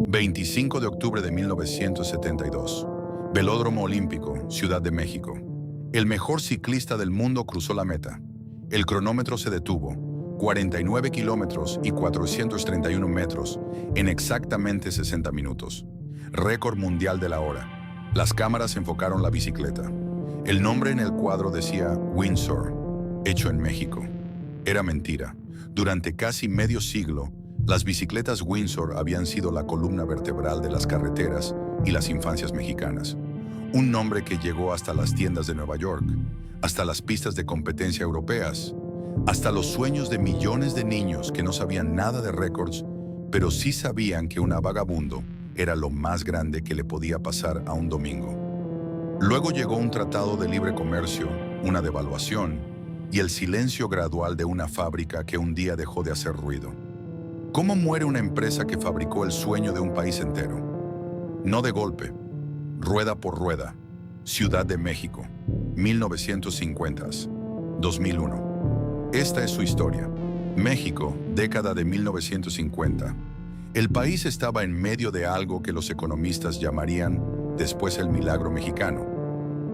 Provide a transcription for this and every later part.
25 de octubre de 1972. Velódromo Olímpico, Ciudad de México. El mejor ciclista del mundo cruzó la meta. El cronómetro se detuvo, 49 kilómetros y 431 metros, en exactamente 60 minutos. Récord mundial de la hora. Las cámaras enfocaron la bicicleta. El nombre en el cuadro decía Windsor, hecho en México. Era mentira. Durante casi medio siglo, las bicicletas Windsor habían sido la columna vertebral de las carreteras y las infancias mexicanas. Un nombre que llegó hasta las tiendas de Nueva York, hasta las pistas de competencia europeas, hasta los sueños de millones de niños que no sabían nada de récords, pero sí sabían que una vagabundo era lo más grande que le podía pasar a un domingo. Luego llegó un tratado de libre comercio, una devaluación y el silencio gradual de una fábrica que un día dejó de hacer ruido. ¿Cómo muere una empresa que fabricó el sueño de un país entero? No de golpe, rueda por rueda. Ciudad de México, 1950s, 2001. Esta es su historia. México, década de 1950. El país estaba en medio de algo que los economistas llamarían después el milagro mexicano.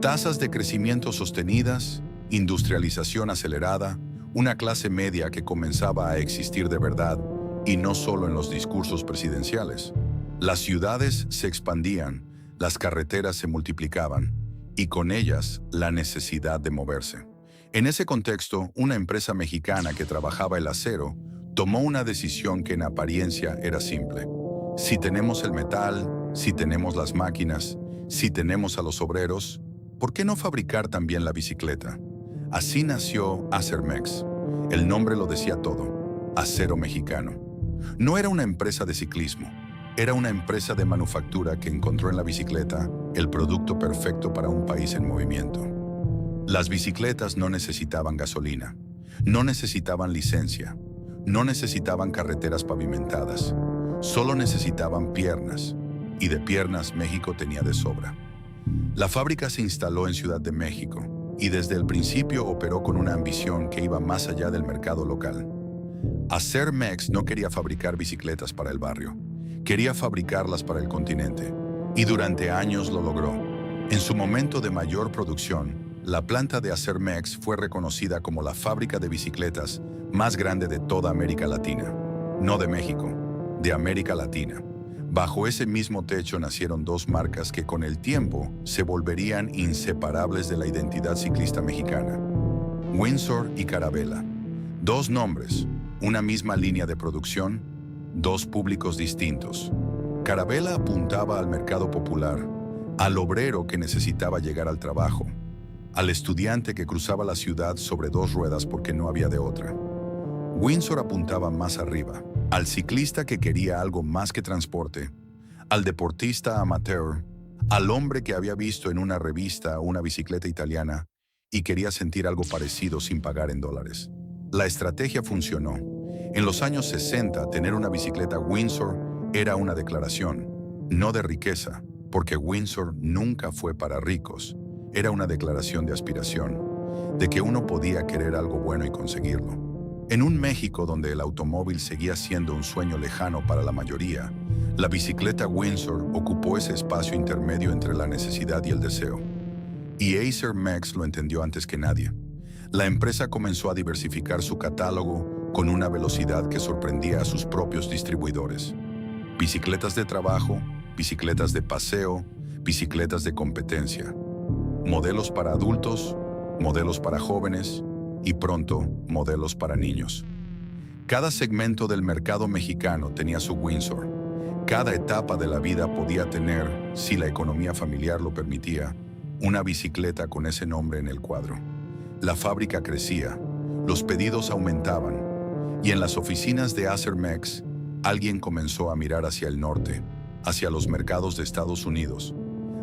Tasas de crecimiento sostenidas, industrialización acelerada, una clase media que comenzaba a existir de verdad, y no solo en los discursos presidenciales. Las ciudades se expandían, las carreteras se multiplicaban, y con ellas la necesidad de moverse. En ese contexto, una empresa mexicana que trabajaba el acero tomó una decisión que en apariencia era simple. Si tenemos el metal, si tenemos las máquinas, si tenemos a los obreros, ¿por qué no fabricar también la bicicleta? Así nació Acermex. El nombre lo decía todo, acero mexicano. No era una empresa de ciclismo, era una empresa de manufactura que encontró en la bicicleta el producto perfecto para un país en movimiento. Las bicicletas no necesitaban gasolina, no necesitaban licencia, no necesitaban carreteras pavimentadas, solo necesitaban piernas, y de piernas México tenía de sobra. La fábrica se instaló en Ciudad de México y desde el principio operó con una ambición que iba más allá del mercado local. Acermex no quería fabricar bicicletas para el barrio, quería fabricarlas para el continente, y durante años lo logró. En su momento de mayor producción, la planta de Acermex fue reconocida como la fábrica de bicicletas más grande de toda América Latina. No de México, de América Latina. Bajo ese mismo techo nacieron dos marcas que con el tiempo se volverían inseparables de la identidad ciclista mexicana. Windsor y Carabela. Dos nombres, una misma línea de producción, dos públicos distintos. Carabela apuntaba al mercado popular, al obrero que necesitaba llegar al trabajo, al estudiante que cruzaba la ciudad sobre dos ruedas porque no había de otra. Windsor apuntaba más arriba, al ciclista que quería algo más que transporte, al deportista amateur, al hombre que había visto en una revista una bicicleta italiana y quería sentir algo parecido sin pagar en dólares. La estrategia funcionó. En los años 60, tener una bicicleta Windsor era una declaración, no de riqueza, porque Windsor nunca fue para ricos. Era una declaración de aspiración, de que uno podía querer algo bueno y conseguirlo. En un México donde el automóvil seguía siendo un sueño lejano para la mayoría, la bicicleta Windsor ocupó ese espacio intermedio entre la necesidad y el deseo. Y Acermex lo entendió antes que nadie. La empresa comenzó a diversificar su catálogo con una velocidad que sorprendía a sus propios distribuidores. Bicicletas de trabajo, bicicletas de paseo, bicicletas de competencia. Modelos para adultos, modelos para jóvenes y pronto modelos para niños. Cada segmento del mercado mexicano tenía su Windsor. Cada etapa de la vida podía tener, si la economía familiar lo permitía, una bicicleta con ese nombre en el cuadro. La fábrica crecía, los pedidos aumentaban, y en las oficinas de Acermex, alguien comenzó a mirar hacia el norte, hacia los mercados de Estados Unidos,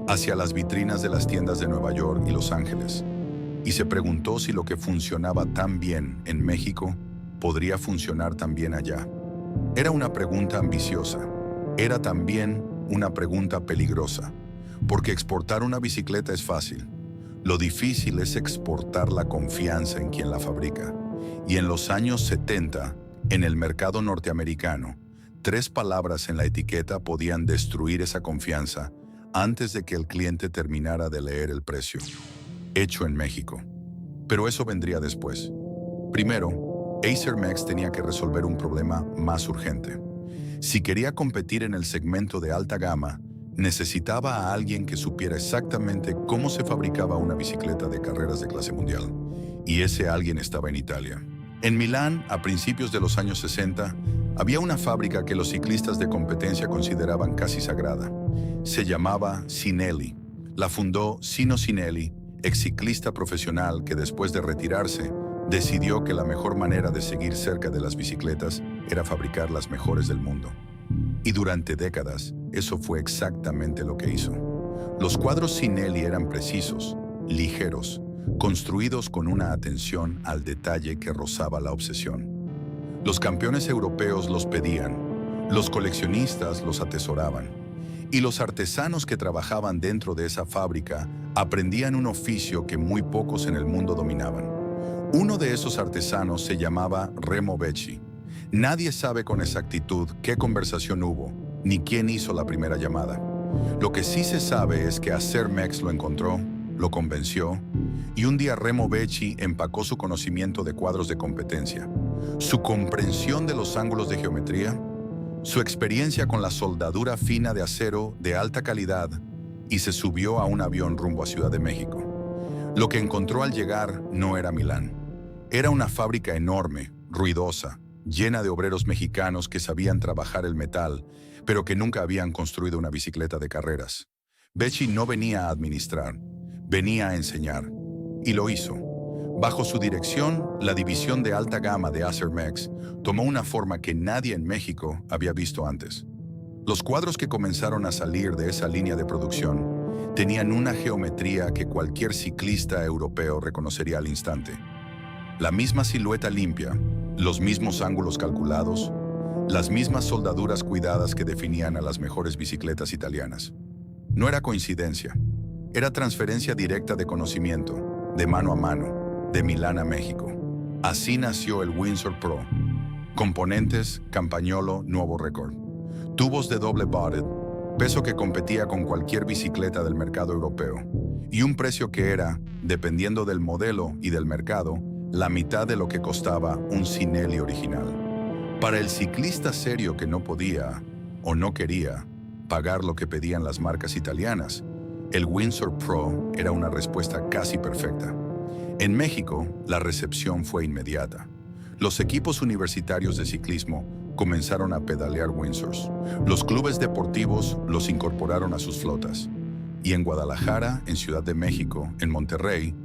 hacia las vitrinas de las tiendas de Nueva York y Los Ángeles, y se preguntó si lo que funcionaba tan bien en México podría funcionar también allá. Era una pregunta ambiciosa, era también una pregunta peligrosa, porque exportar una bicicleta es fácil. Lo difícil es exportar la confianza en quien la fabrica. Y en los años 70, En el mercado norteamericano, 3 palabras en la etiqueta podían destruir esa confianza antes de que el cliente terminara de leer el precio. Hecho en México. Pero eso vendría después. Primero, Acer MAX tenía que resolver un problema más urgente. Si quería competir en el segmento de alta gama, necesitaba a alguien que supiera exactamente cómo se fabricaba una bicicleta de carreras de clase mundial. Y ese alguien estaba en Italia. En Milán, a principios de los años 60, había una fábrica que los ciclistas de competencia consideraban casi sagrada. Se llamaba Sinelli. La fundó Sino Sinelli, ex ciclista profesional que después de retirarse, decidió que la mejor manera de seguir cerca de las bicicletas era fabricar las mejores del mundo. Y durante décadas, eso fue exactamente lo que hizo. Los cuadros Sinelli eran precisos, ligeros, construidos con una atención al detalle que rozaba la obsesión. Los campeones europeos los pedían, los coleccionistas los atesoraban, y los artesanos que trabajaban dentro de esa fábrica aprendían un oficio que muy pocos en el mundo dominaban. Uno de esos artesanos se llamaba Remo Vecchi. Nadie sabe con exactitud qué conversación hubo, ni quién hizo la primera llamada. Lo que sí se sabe es que Acer MAX lo encontró, lo convenció, y un día Remo Vecchi empacó su conocimiento de cuadros de competencia, su comprensión de los ángulos de geometría, su experiencia con la soldadura fina de acero de alta calidad, y se subió a un avión rumbo a Ciudad de México. Lo que encontró al llegar no era Milán. Era una fábrica enorme, ruidosa, llena de obreros mexicanos que sabían trabajar el metal, pero que nunca habían construido una bicicleta de carreras. Vecchi no venía a administrar, venía a enseñar. Y lo hizo. Bajo su dirección, la división de alta gama de Acer MAX tomó una forma que nadie en México había visto antes. Los cuadros que comenzaron a salir de esa línea de producción tenían una geometría que cualquier ciclista europeo reconocería al instante. La misma silueta limpia, los mismos ángulos calculados, las mismas soldaduras cuidadas que definían a las mejores bicicletas italianas. No era coincidencia, era transferencia directa de conocimiento, de mano a mano, de Milán a México. Así nació el Windsor Pro. Componentes, campagnolo, nuevo récord. Tubos de doble bodied, peso que competía con cualquier bicicleta del mercado europeo. Y un precio que era, dependiendo del modelo y del mercado, la mitad de lo que costaba un Sinelli original. Para el ciclista serio que no podía, o no quería, pagar lo que pedían las marcas italianas, el Windsor Pro era una respuesta casi perfecta. En México, la recepción fue inmediata. Los equipos universitarios de ciclismo comenzaron a pedalear Windsors. Los clubes deportivos los incorporaron a sus flotas. Y en Guadalajara, en Ciudad de México, en Monterrey,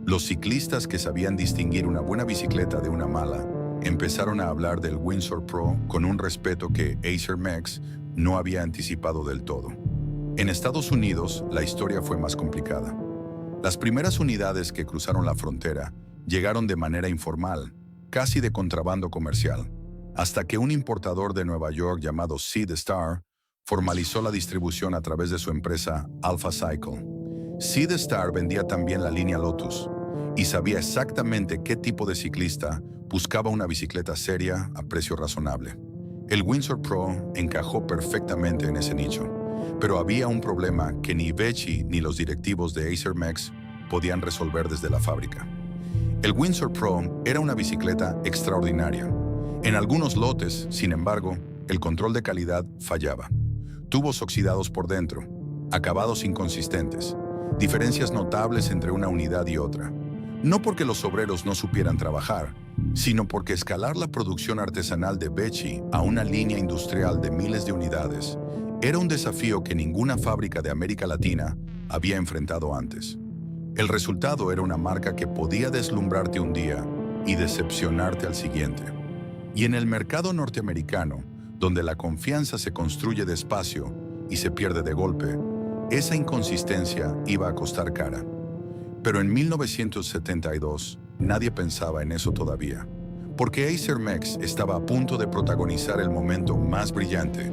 los ciclistas que sabían distinguir una buena bicicleta de una mala empezaron a hablar del Windsor Pro con un respeto que Acer MAX no había anticipado del todo. En Estados Unidos, la historia fue más complicada. Las primeras unidades que cruzaron la frontera llegaron de manera informal, casi de contrabando comercial, hasta que un importador de Nueva York llamado Seed Star formalizó la distribución a través de su empresa Alpha Cycle. Seed Star vendía también la línea Lotus y sabía exactamente qué tipo de ciclista buscaba una bicicleta seria a precio razonable. El Windsor Pro encajó perfectamente en ese nicho, pero había un problema que ni Vecchi ni los directivos de Acer MAX podían resolver desde la fábrica. El Windsor Pro era una bicicleta extraordinaria. En algunos lotes, sin embargo, el control de calidad fallaba. Tubos oxidados por dentro, acabados inconsistentes, diferencias notables entre una unidad y otra. No porque los obreros no supieran trabajar, sino porque escalar la producción artesanal de Vecchi a una línea industrial de miles de unidades era un desafío que ninguna fábrica de América Latina había enfrentado antes. El resultado era una marca que podía deslumbrarte un día y decepcionarte al siguiente. Y en el mercado norteamericano, donde la confianza se construye despacio y se pierde de golpe, esa inconsistencia iba a costar cara. Pero en 1972, nadie pensaba en eso todavía, porque Acer MAX estaba a punto de protagonizar el momento más brillante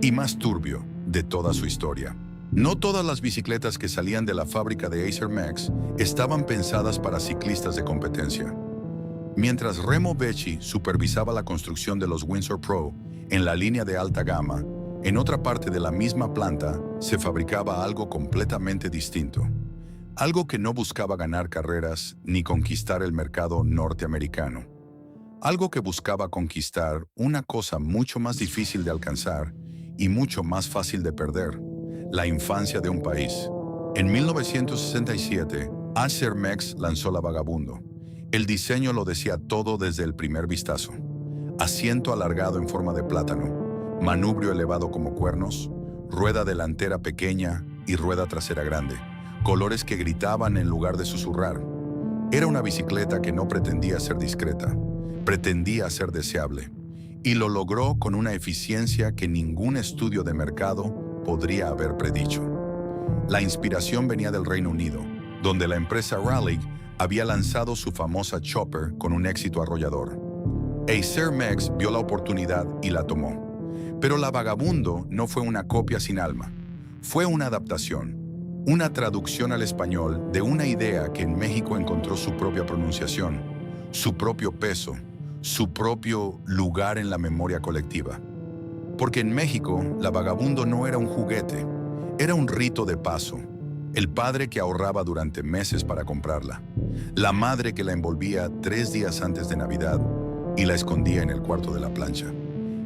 y más turbio de toda su historia. No todas las bicicletas que salían de la fábrica de Acer MAX estaban pensadas para ciclistas de competencia. Mientras Remo Becci supervisaba la construcción de los Windsor Pro en la línea de alta gama, en otra parte de la misma planta se fabricaba algo completamente distinto. Algo que no buscaba ganar carreras ni conquistar el mercado norteamericano. Algo que buscaba conquistar una cosa mucho más difícil de alcanzar y mucho más fácil de perder: la infancia de un país. En 1967, Acer Mex lanzó la Vagabundo. El diseño lo decía todo desde el primer vistazo. Asiento alargado en forma de plátano, manubrio elevado como cuernos, rueda delantera pequeña y rueda trasera grande, colores que gritaban en lugar de susurrar. Era una bicicleta que no pretendía ser discreta, pretendía ser deseable, y lo logró con una eficiencia que ningún estudio de mercado podría haber predicho. La inspiración venía del Reino Unido, donde la empresa Raleigh había lanzado su famosa Chopper con un éxito arrollador. Acer Mex vio la oportunidad y la tomó. Pero la Vagabundo no fue una copia sin alma. Fue una adaptación, una traducción al español de una idea que en México encontró su propia pronunciación, su propio peso, su propio lugar en la memoria colectiva. Porque en México, la Vagabundo no era un juguete, era un rito de paso. El padre que ahorraba durante meses para comprarla, la madre que la envolvía 3 días antes de Navidad y la escondía en el cuarto de la plancha,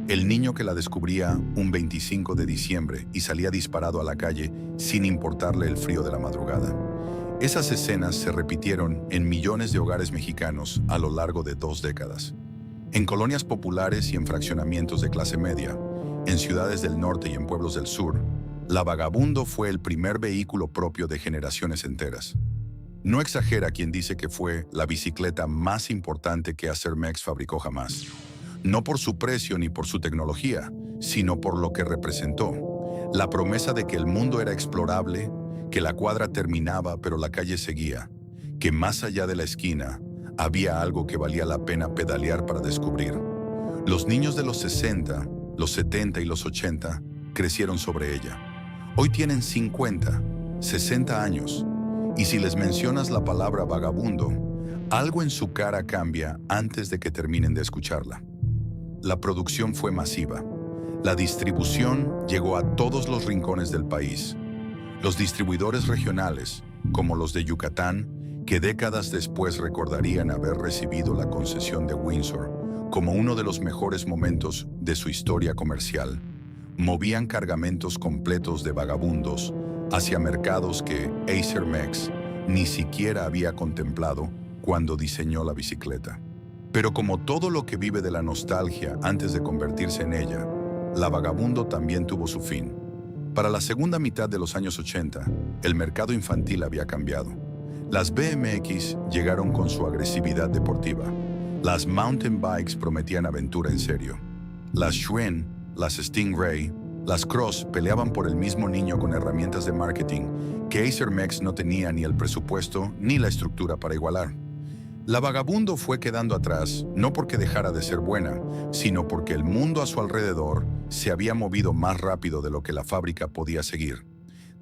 el niño que la descubría un 25 de diciembre y salía disparado a la calle sin importarle el frío de la madrugada. Esas escenas se repitieron en millones de hogares mexicanos a lo largo de 2 décadas. En colonias populares y en fraccionamientos de clase media, en ciudades del norte y en pueblos del sur, la Vagabundo fue el primer vehículo propio de generaciones enteras. No exagera quien dice que fue la bicicleta más importante que Acer Mex fabricó jamás. No por su precio ni por su tecnología, sino por lo que representó. La promesa de que el mundo era explorable, que la cuadra terminaba pero la calle seguía, que más allá de la esquina había algo que valía la pena pedalear para descubrir. Los niños de los 60, los 70 y los 80 crecieron sobre ella. Hoy tienen 50, 60 años, y si les mencionas la palabra vagabundo, algo en su cara cambia antes de que terminen de escucharla. La producción fue masiva. La distribución llegó a todos los rincones del país. Los distribuidores regionales, como los de Yucatán, que décadas después recordarían haber recibido la concesión de Windsor como uno de los mejores momentos de su historia comercial, movían cargamentos completos de vagabundos hacia mercados que Acer Mex ni siquiera había contemplado cuando diseñó la bicicleta. Pero como todo lo que vive de la nostalgia antes de convertirse en ella, la Vagabundo también tuvo su fin. Para la segunda mitad de los años 80, el mercado infantil había cambiado. Las BMX llegaron con su agresividad deportiva. Las mountain bikes prometían aventura en serio. Las Schwinn, las Stingray, las Cross peleaban por el mismo niño con herramientas de marketing que Acer Mex no tenía ni el presupuesto ni la estructura para igualar. La Vagabundo fue quedando atrás, no porque dejara de ser buena, sino porque el mundo a su alrededor se había movido más rápido de lo que la fábrica podía seguir.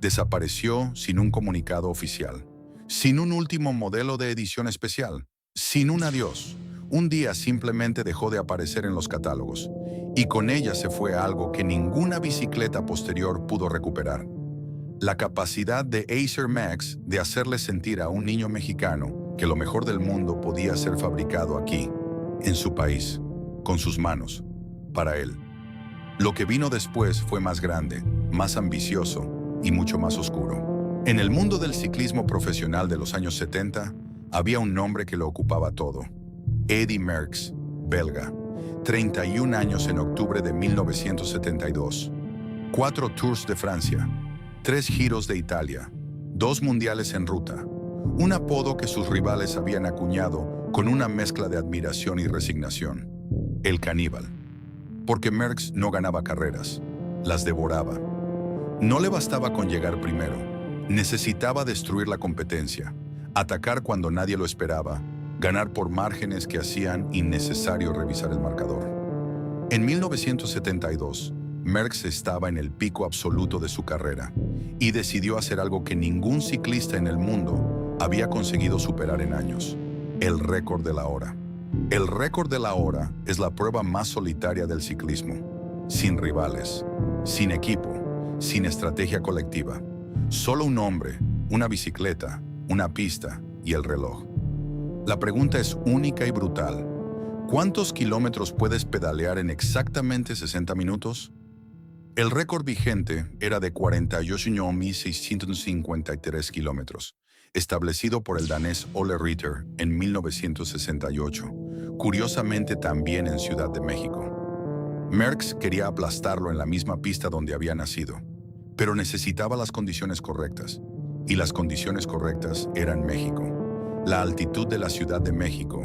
Desapareció sin un comunicado oficial, sin un último modelo de edición especial, sin un adiós. Un día simplemente dejó de aparecer en los catálogos, y con ella se fue algo que ninguna bicicleta posterior pudo recuperar: la capacidad de Acer Mex de hacerle sentir a un niño mexicano que lo mejor del mundo podía ser fabricado aquí, en su país, con sus manos, para él. Lo que vino después fue más grande, más ambicioso y mucho más oscuro. En el mundo del ciclismo profesional de los años 70, había un nombre que lo ocupaba todo: Eddy Merckx, belga, 31 años en octubre de 1972, 4 Tours de Francia, 3 Giros de Italia, 2 mundiales en ruta, un apodo que sus rivales habían acuñado con una mezcla de admiración y resignación: el caníbal. Porque Merckx no ganaba carreras, las devoraba. No le bastaba con llegar primero, necesitaba destruir la competencia, atacar cuando nadie lo esperaba, ganar por márgenes que hacían innecesario revisar el marcador. En 1972, Merckx estaba en el pico absoluto de su carrera y decidió hacer algo que ningún ciclista en el mundo había conseguido superar en años: el récord de la hora. El récord de la hora es la prueba más solitaria del ciclismo. Sin rivales, sin equipo, sin estrategia colectiva. Solo un hombre, una bicicleta, una pista y el reloj. La pregunta es única y brutal. ¿Cuántos kilómetros puedes pedalear en exactamente 60 minutos? El récord vigente era de 48.653 kilómetros, establecido por el danés Ole Ritter en 1968, curiosamente también en Ciudad de México. Merckx quería aplastarlo en la misma pista donde había nacido, pero necesitaba las condiciones correctas, y las condiciones correctas eran México. La altitud de la Ciudad de México,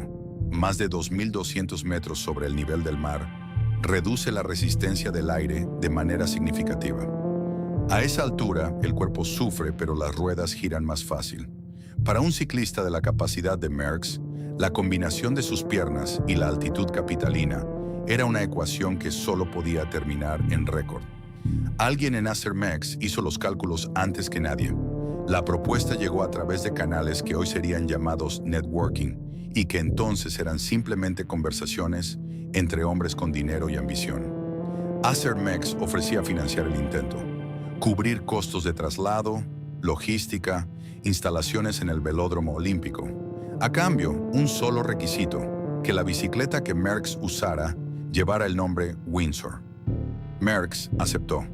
más de 2.200 metros sobre el nivel del mar, reduce la resistencia del aire de manera significativa. A esa altura, el cuerpo sufre, pero las ruedas giran más fácil. Para un ciclista de la capacidad de Merckx, la combinación de sus piernas y la altitud capitalina era una ecuación que solo podía terminar en récord. Alguien en Acermex hizo los cálculos antes que nadie. La propuesta llegó a través de canales que hoy serían llamados networking y que entonces eran simplemente conversaciones entre hombres con dinero y ambición. Acermex ofrecía financiar el intento, cubrir costos de traslado, logística, instalaciones en el velódromo olímpico. A cambio, un solo requisito, que la bicicleta que Merckx usara llevara el nombre Windsor. Merckx aceptó.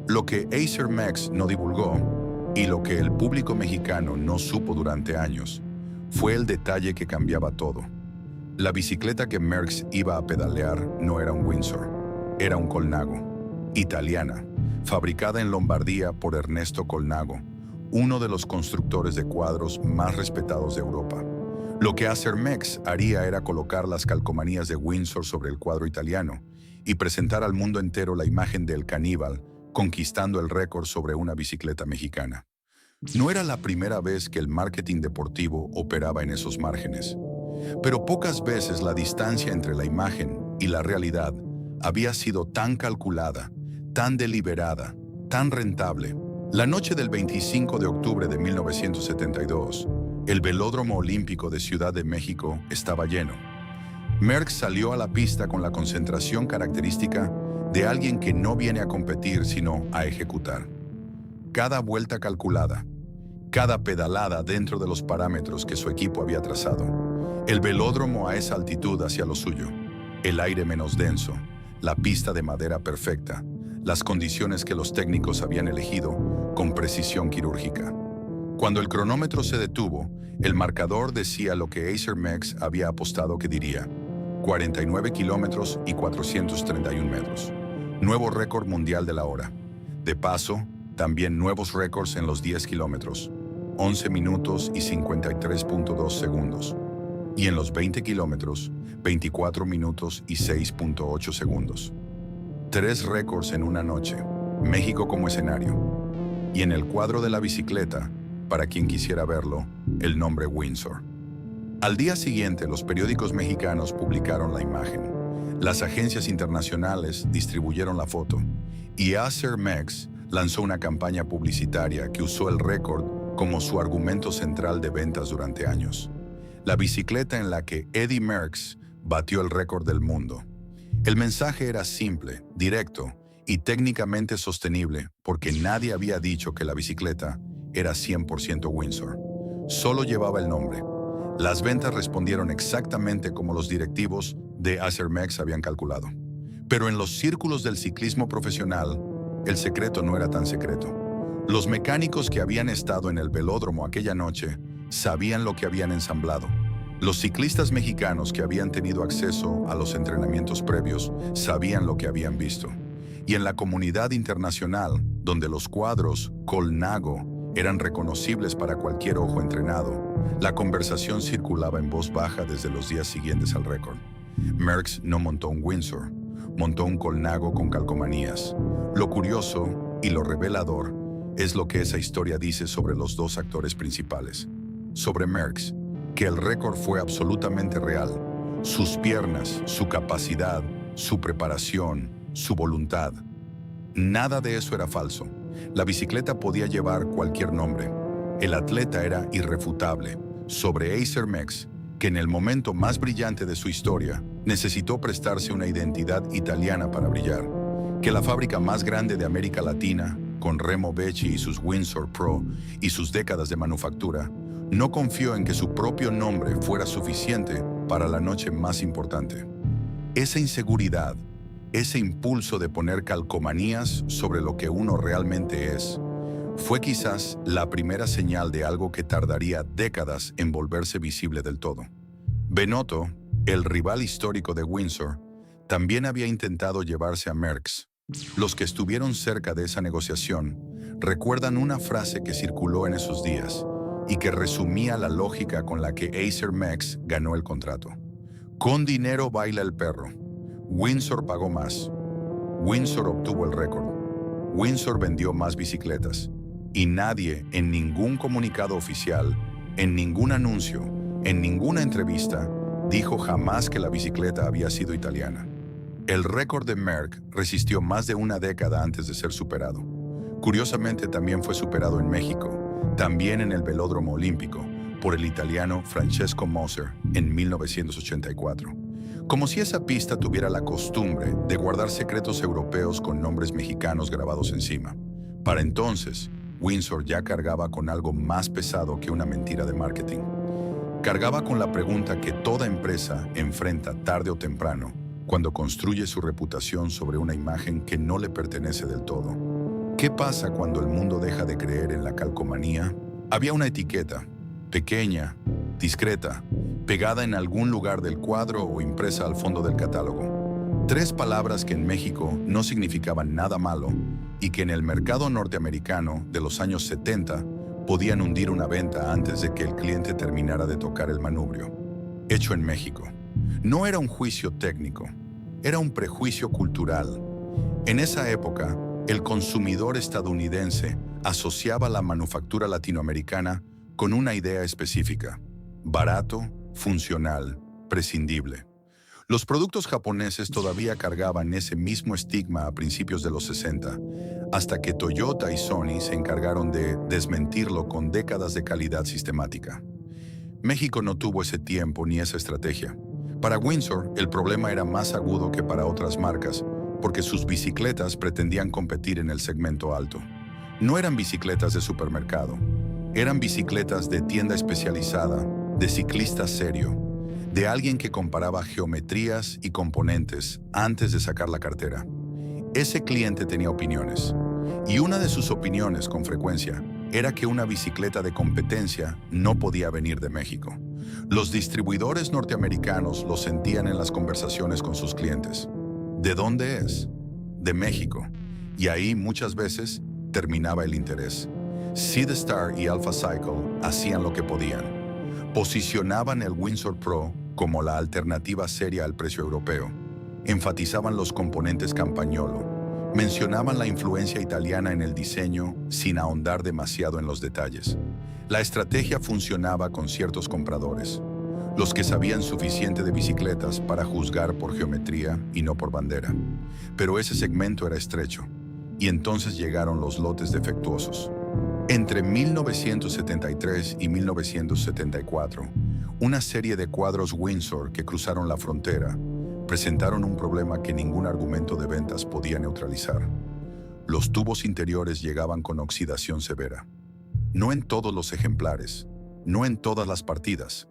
Lo que Acermex no divulgó, y lo que el público mexicano no supo durante años, fue el detalle que cambiaba todo. La bicicleta que Merckx iba a pedalear no era un Windsor, era un Colnago, italiana, fabricada en Lombardía por Ernesto Colnago, uno de los constructores de cuadros más respetados de Europa. Lo que Acermex haría era colocar las calcomanías de Windsor sobre el cuadro italiano y presentar al mundo entero la imagen del caníbal conquistando el récord sobre una bicicleta mexicana. No era la primera vez que el marketing deportivo operaba en esos márgenes, pero pocas veces la distancia entre la imagen y la realidad había sido tan calculada, tan deliberada, tan rentable. La noche del 25 de octubre de 1972, el Velódromo Olímpico de Ciudad de México estaba lleno. Merckx salió a la pista con la concentración característica de alguien que no viene a competir sino a ejecutar. Cada vuelta calculada, cada pedalada dentro de los parámetros que su equipo había trazado. El velódromo a esa altitud hacia lo suyo, el aire menos denso, la pista de madera perfecta, las condiciones que los técnicos habían elegido con precisión quirúrgica. Cuando el cronómetro se detuvo, el marcador decía lo que Acermex había apostado que diría: 49 kilómetros y 431 metros. Nuevo récord mundial de la hora. De paso, también nuevos récords en los 10 kilómetros, 11 minutos y 53.2 segundos. Y en los 20 kilómetros, 24 minutos y 6.8 segundos. 3 récords en una noche, México como escenario. Y en el cuadro de la bicicleta, para quien quisiera verlo, el nombre Windsor. Al día siguiente, los periódicos mexicanos publicaron la imagen. Las agencias internacionales distribuyeron la foto. Y Acermex lanzó una campaña publicitaria que usó el récord como su argumento central de ventas durante años. La bicicleta en la que Eddy Merckx batió el récord del mundo. El mensaje era simple, directo y técnicamente sostenible porque nadie había dicho que la bicicleta era 100% Windsor. Solo llevaba el nombre. Las ventas respondieron exactamente como los directivos de Acermex habían calculado. Pero en los círculos del ciclismo profesional, el secreto no era tan secreto. Los mecánicos que habían estado en el velódromo aquella noche sabían lo que habían ensamblado. Los ciclistas mexicanos que habían tenido acceso a los entrenamientos previos sabían lo que habían visto. Y en la comunidad internacional, donde los cuadros Colnago eran reconocibles para cualquier ojo entrenado, la conversación circulaba en voz baja desde los días siguientes al récord. Merckx no montó un Windsor, montó un Colnago con calcomanías. Lo curioso y lo revelador es lo que esa historia dice sobre los dos actores principales. Sobre Merckx, que el récord fue absolutamente real. Sus piernas, su capacidad, su preparación, su voluntad. Nada de eso era falso. La bicicleta podía llevar cualquier nombre. El atleta era irrefutable. Sobre Acermex, que en el momento más brillante de su historia necesitó prestarse una identidad italiana para brillar, que la fábrica más grande de América Latina, con Remo Vecchi y sus Windsor Pro y sus décadas de manufactura, no confió en que su propio nombre fuera suficiente para la noche más importante. Esa inseguridad, ese impulso de poner calcomanías sobre lo que uno realmente es, fue quizás la primera señal de algo que tardaría décadas en volverse visible del todo. Benotto, el rival histórico de Windsor, también había intentado llevarse a Merckx. Los que estuvieron cerca de esa negociación recuerdan una frase que circuló en esos días y que resumía la lógica con la que Acer Merckx ganó el contrato. Con dinero baila el perro. Windsor pagó más. Windsor obtuvo el récord. Windsor vendió más bicicletas. Y nadie, en ningún comunicado oficial, en ningún anuncio, en ninguna entrevista, dijo jamás que la bicicleta había sido italiana. El récord de Merck resistió más de una década antes de ser superado. Curiosamente, también fue superado en México, también en el Velódromo Olímpico, por el italiano Francesco Moser en 1984. Como si esa pista tuviera la costumbre de guardar secretos europeos con nombres mexicanos grabados encima. Para entonces, Windsor ya cargaba con algo más pesado que una mentira de marketing. Cargaba con la pregunta que toda empresa enfrenta tarde o temprano cuando construye su reputación sobre una imagen que no le pertenece del todo. ¿Qué pasa cuando el mundo deja de creer en la calcomanía? Había una etiqueta, pequeña, discreta, pegada en algún lugar del cuadro o impresa al fondo del catálogo. 3 palabras que en México no significaban nada malo y que en el mercado norteamericano de los años 70 podían hundir una venta antes de que el cliente terminara de tocar el manubrio. Hecho en México. No era un juicio técnico, era un prejuicio cultural. En esa época, el consumidor estadounidense asociaba la manufactura latinoamericana con una idea específica: barato, funcional, prescindible. Los productos japoneses todavía cargaban ese mismo estigma a principios de los 60, hasta que Toyota y Sony se encargaron de desmentirlo con décadas de calidad sistemática. México no tuvo ese tiempo ni esa estrategia. Para Windsor, el problema era más agudo que para otras marcas, porque sus bicicletas pretendían competir en el segmento alto. No eran bicicletas de supermercado, eran bicicletas de tienda especializada, de ciclista serio, de alguien que comparaba geometrías y componentes antes de sacar la cartera. Ese cliente tenía opiniones, y una de sus opiniones con frecuencia era que una bicicleta de competencia no podía venir de México. Los distribuidores norteamericanos lo sentían en las conversaciones con sus clientes. ¿De dónde es? De México. Y ahí muchas veces terminaba el interés. Seedstar y Alpha Cycle hacían lo que podían. Posicionaban el Windsor Pro como la alternativa seria al precio europeo. Enfatizaban los componentes Campagnolo. Mencionaban la influencia italiana en el diseño sin ahondar demasiado en los detalles. La estrategia funcionaba con ciertos compradores, los que sabían suficiente de bicicletas para juzgar por geometría y no por bandera. Pero ese segmento era estrecho, y entonces llegaron los lotes defectuosos. Entre 1973 y 1974, una serie de cuadros Windsor que cruzaron la frontera presentaron un problema que ningún argumento de ventas podía neutralizar. Los tubos interiores llegaban con oxidación severa. No en todos los ejemplares, no en todas las partidas,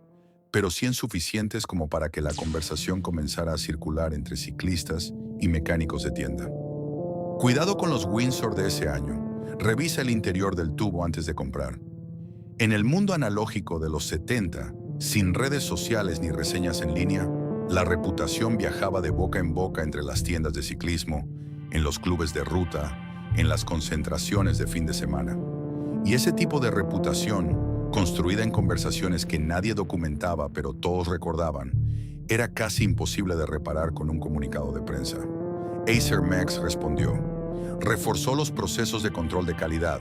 pero sí en suficientes como para que la conversación comenzara a circular entre ciclistas y mecánicos de tienda. Cuidado con los Windsor de ese año. Revisa el interior del tubo antes de comprar. En el mundo analógico de los 70, sin redes sociales ni reseñas en línea, la reputación viajaba de boca en boca entre las tiendas de ciclismo, en los clubes de ruta, en las concentraciones de fin de semana. Y ese tipo de reputación, construida en conversaciones que nadie documentaba pero todos recordaban, era casi imposible de reparar con un comunicado de prensa. Acer Merckx respondió. Reforzó los procesos de control de calidad,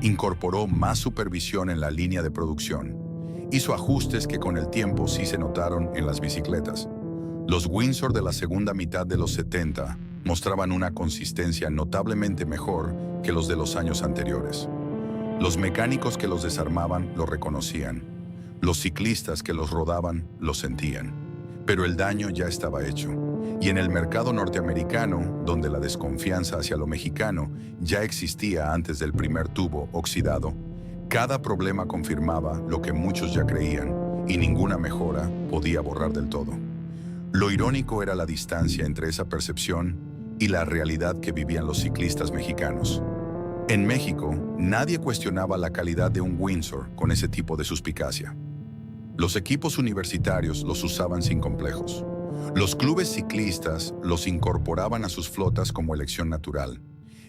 incorporó más supervisión en la línea de producción, hizo ajustes que con el tiempo sí se notaron en las bicicletas. Los Windsor de la segunda mitad de los 70 mostraban una consistencia notablemente mejor que los de los años anteriores. Los mecánicos que los desarmaban lo reconocían. Los ciclistas que los rodaban lo sentían, pero el daño ya estaba hecho. Y en el mercado norteamericano, donde la desconfianza hacia lo mexicano ya existía antes del primer tubo oxidado, cada problema confirmaba lo que muchos ya creían, y ninguna mejora podía borrar del todo. Lo irónico era la distancia entre esa percepción y la realidad que vivían los ciclistas mexicanos. En México, nadie cuestionaba la calidad de un Windsor con ese tipo de suspicacia. Los equipos universitarios los usaban sin complejos. Los clubes ciclistas los incorporaban a sus flotas como elección natural.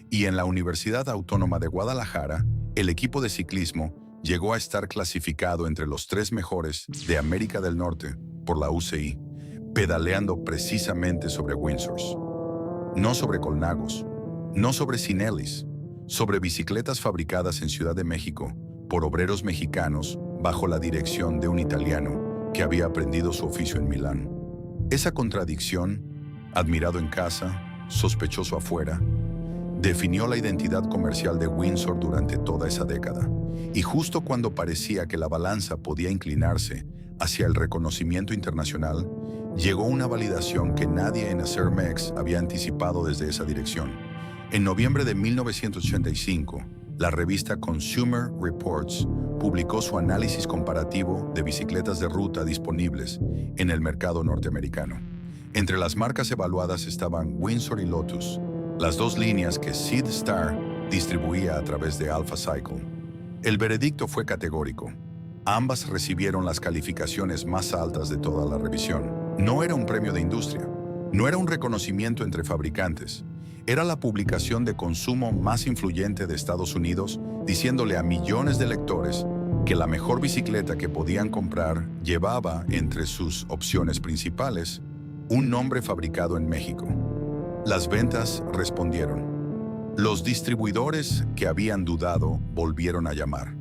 Y en la Universidad Autónoma de Guadalajara, el equipo de ciclismo llegó a estar clasificado entre los 3 mejores de América del Norte por la UCI, pedaleando precisamente sobre Windsors. No sobre Colnagos, no sobre Cinellis, sobre bicicletas fabricadas en Ciudad de México por obreros mexicanos bajo la dirección de un italiano que había aprendido su oficio en Milán. Esa contradicción, admirado en casa, sospechoso afuera, definió la identidad comercial de Windsor durante toda esa década. Y justo cuando parecía que la balanza podía inclinarse hacia el reconocimiento internacional, llegó una validación que nadie en Acermex había anticipado desde esa dirección. En noviembre de 1985, la revista Consumer Reports publicó su análisis comparativo de bicicletas de ruta disponibles en el mercado norteamericano. Entre las marcas evaluadas estaban Windsor y Lotus, las 2 líneas que Sid Star distribuía a través de Alpha Cycle. El veredicto fue categórico. Ambas recibieron las calificaciones más altas de toda la revisión. No era un premio de industria, no era un reconocimiento entre fabricantes. Era la publicación de consumo más influyente de Estados Unidos, diciéndole a millones de lectores que la mejor bicicleta que podían comprar llevaba entre sus opciones principales un nombre fabricado en México. Las ventas respondieron. Los distribuidores que habían dudado volvieron a llamar.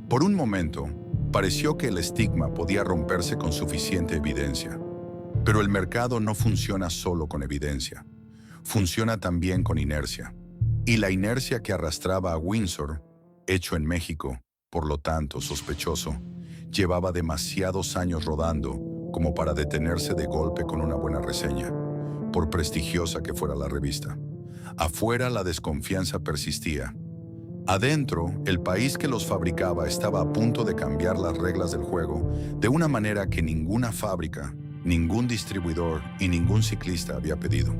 Por un momento, pareció que el estigma podía romperse con suficiente evidencia. Pero el mercado no funciona solo con evidencia. Funciona también con inercia. Y la inercia que arrastraba a Windsor, hecho en México, por lo tanto sospechoso, llevaba demasiados años rodando como para detenerse de golpe con una buena reseña, por prestigiosa que fuera la revista. Afuera la desconfianza persistía. Adentro, el país que los fabricaba estaba a punto de cambiar las reglas del juego de una manera que ninguna fábrica, ningún distribuidor y ningún ciclista había pedido.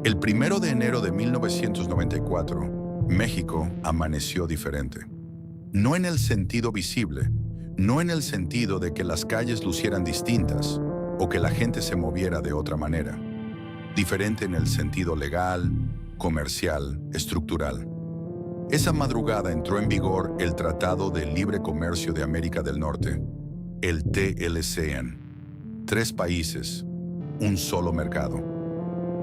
El 1 de enero de 1994, México amaneció diferente. No en el sentido visible, no en el sentido de que las calles lucieran distintas o que la gente se moviera de otra manera. Diferente en el sentido legal, comercial, estructural. Esa madrugada entró en vigor el Tratado de Libre Comercio de América del Norte, el TLCN. 3 países, un solo mercado.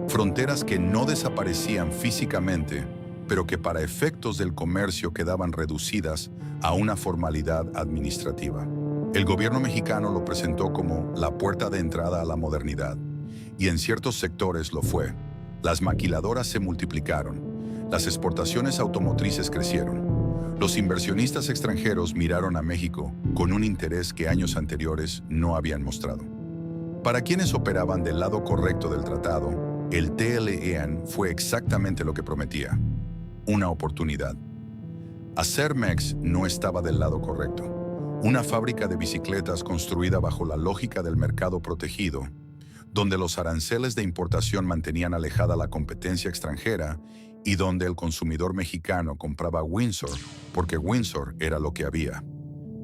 Fronteras que no desaparecían físicamente, pero que para efectos del comercio quedaban reducidas a una formalidad administrativa. El gobierno mexicano lo presentó como la puerta de entrada a la modernidad, y en ciertos sectores lo fue. Las maquiladoras se multiplicaron, las exportaciones automotrices crecieron. Los inversionistas extranjeros miraron a México con un interés que años anteriores no habían mostrado. Para quienes operaban del lado correcto del tratado, el TLEAN fue exactamente lo que prometía, una oportunidad. Acermex no estaba del lado correcto. Una fábrica de bicicletas construida bajo la lógica del mercado protegido, donde los aranceles de importación mantenían alejada la competencia extranjera y donde el consumidor mexicano compraba Windsor porque Windsor era lo que había.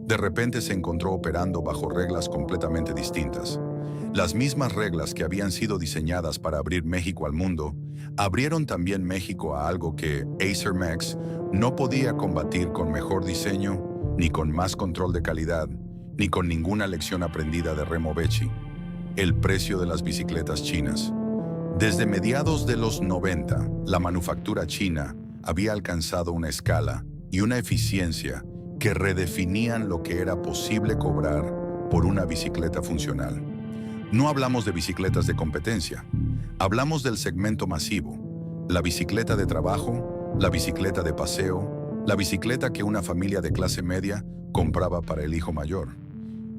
De repente se encontró operando bajo reglas completamente distintas. Las mismas reglas que habían sido diseñadas para abrir México al mundo, abrieron también México a algo que Acermex no podía combatir con mejor diseño, ni con más control de calidad, ni con ninguna lección aprendida de Remo Vecchi: el precio de las bicicletas chinas. Desde mediados de los 90, la manufactura china había alcanzado una escala y una eficiencia que redefinían lo que era posible cobrar por una bicicleta funcional. No hablamos de bicicletas de competencia, hablamos del segmento masivo, la bicicleta de trabajo, la bicicleta de paseo, la bicicleta que una familia de clase media compraba para el hijo mayor.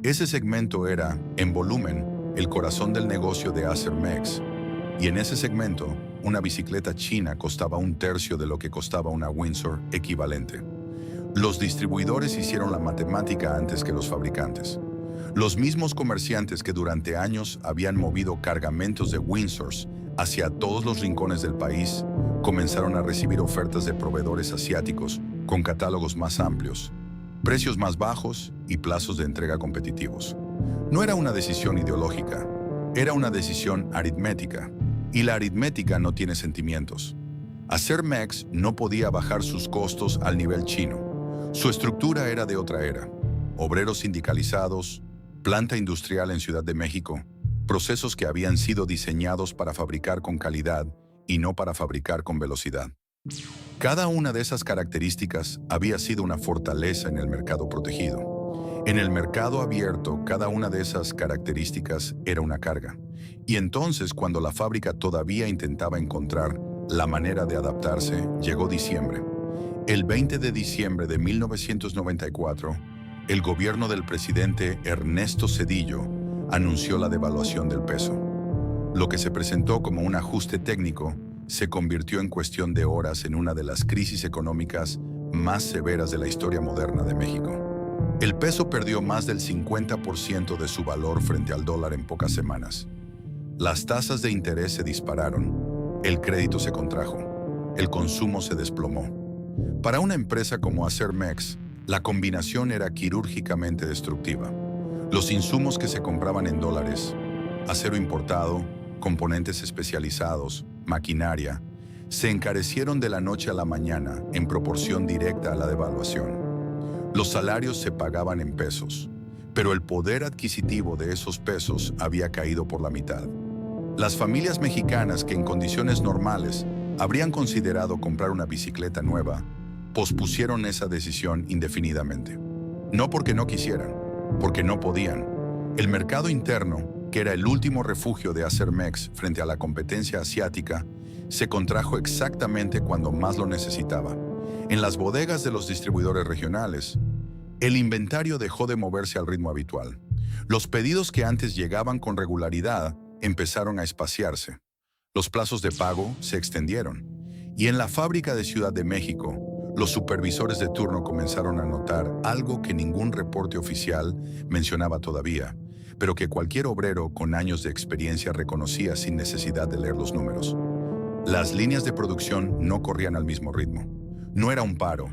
Ese segmento era, en volumen, el corazón del negocio de Acermex, y en ese segmento, una bicicleta china costaba un tercio de lo que costaba una Windsor equivalente. Los distribuidores hicieron la matemática antes que los fabricantes. Los mismos comerciantes que durante años habían movido cargamentos de Windsors hacia todos los rincones del país, comenzaron a recibir ofertas de proveedores asiáticos con catálogos más amplios, precios más bajos y plazos de entrega competitivos. No era una decisión ideológica, era una decisión aritmética, y la aritmética no tiene sentimientos. Acermex no podía bajar sus costos al nivel chino. Su estructura era de otra era. Obreros sindicalizados, planta industrial en Ciudad de México, procesos que habían sido diseñados para fabricar con calidad y no para fabricar con velocidad. Cada una de esas características había sido una fortaleza en el mercado protegido. En el mercado abierto, cada una de esas características era una carga. Y entonces, cuando la fábrica todavía intentaba encontrar la manera de adaptarse, llegó diciembre. El 20 de diciembre de 1994, el gobierno del presidente Ernesto Zedillo anunció la devaluación del peso. Lo que se presentó como un ajuste técnico se convirtió en cuestión de horas en una de las crisis económicas más severas de la historia moderna de México. El peso perdió más del 50% de su valor frente al dólar en pocas semanas. Las tasas de interés se dispararon, el crédito se contrajo, el consumo se desplomó. Para una empresa como Acermex, la combinación era quirúrgicamente destructiva. Los insumos que se compraban en dólares, acero importado, componentes especializados, maquinaria, se encarecieron de la noche a la mañana en proporción directa a la devaluación. Los salarios se pagaban en pesos, pero el poder adquisitivo de esos pesos había caído por la mitad. Las familias mexicanas que en condiciones normales habrían considerado comprar una bicicleta nueva, pospusieron esa decisión indefinidamente. No porque no quisieran, porque no podían. El mercado interno, que era el último refugio de Acermex frente a la competencia asiática, se contrajo exactamente cuando más lo necesitaba. En las bodegas de los distribuidores regionales, el inventario dejó de moverse al ritmo habitual. Los pedidos que antes llegaban con regularidad empezaron a espaciarse. Los plazos de pago se extendieron. Y en la fábrica de Ciudad de México, los supervisores de turno comenzaron a notar algo que ningún reporte oficial mencionaba todavía, pero que cualquier obrero con años de experiencia reconocía sin necesidad de leer los números. Las líneas de producción no corrían al mismo ritmo. No era un paro,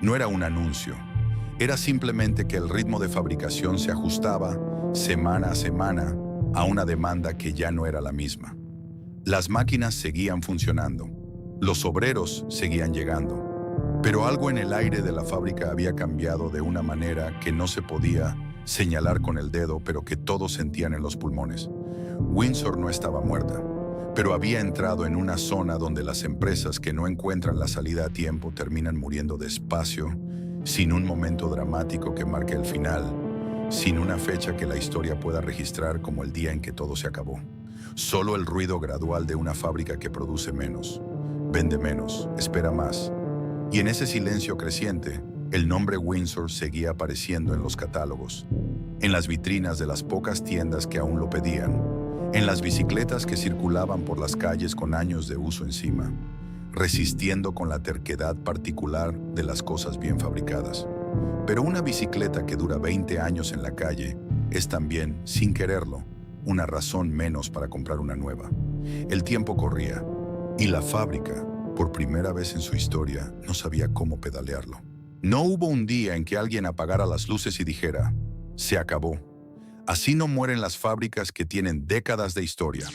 no era un anuncio. Era simplemente que el ritmo de fabricación se ajustaba, semana a semana, a una demanda que ya no era la misma. Las máquinas seguían funcionando. Los obreros seguían llegando. Pero algo en el aire de la fábrica había cambiado de una manera que no se podía señalar con el dedo, pero que todos sentían en los pulmones. Windsor no estaba muerta, pero había entrado en una zona donde las empresas que no encuentran la salida a tiempo terminan muriendo despacio, sin un momento dramático que marque el final, sin una fecha que la historia pueda registrar como el día en que todo se acabó. Solo el ruido gradual de una fábrica que produce menos, vende menos, espera más. Y en ese silencio creciente, el nombre Windsor seguía apareciendo en los catálogos, en las vitrinas de las pocas tiendas que aún lo pedían, en las bicicletas que circulaban por las calles con años de uso encima, resistiendo con la terquedad particular de las cosas bien fabricadas. Pero una bicicleta que dura 20 años en la calle es también, sin quererlo, una razón menos para comprar una nueva. El tiempo corría, y la fábrica, por primera vez en su historia, no sabía cómo pedalearlo. No hubo un día en que alguien apagara las luces y dijera, se acabó. Así no mueren las fábricas que tienen décadas de historia.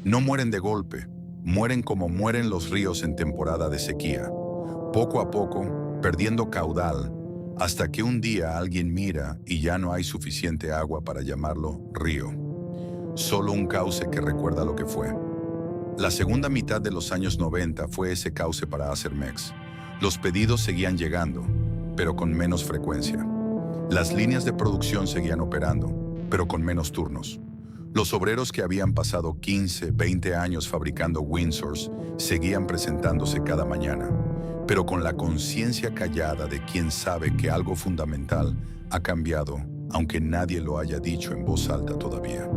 No mueren de golpe, mueren como mueren los ríos en temporada de sequía. Poco a poco, perdiendo caudal, hasta que un día alguien mira y ya no hay suficiente agua para llamarlo río. Solo un cauce que recuerda lo que fue. La segunda mitad de los años 90 fue ese cauce para Acermex. Los pedidos seguían llegando, pero con menos frecuencia. Las líneas de producción seguían operando, pero con menos turnos. Los obreros que habían pasado 15, 20 años fabricando Windsors seguían presentándose cada mañana, pero con la conciencia callada de quien sabe que algo fundamental ha cambiado aunque nadie lo haya dicho en voz alta todavía.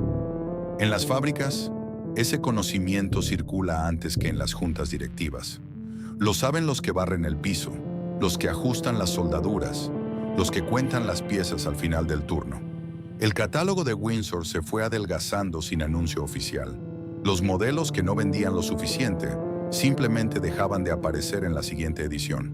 En las fábricas, ese conocimiento circula antes que en las juntas directivas. Lo saben los que barren el piso, los que ajustan las soldaduras, los que cuentan las piezas al final del turno. El catálogo de Windsor se fue adelgazando sin anuncio oficial. Los modelos que no vendían lo suficiente simplemente dejaban de aparecer en la siguiente edición.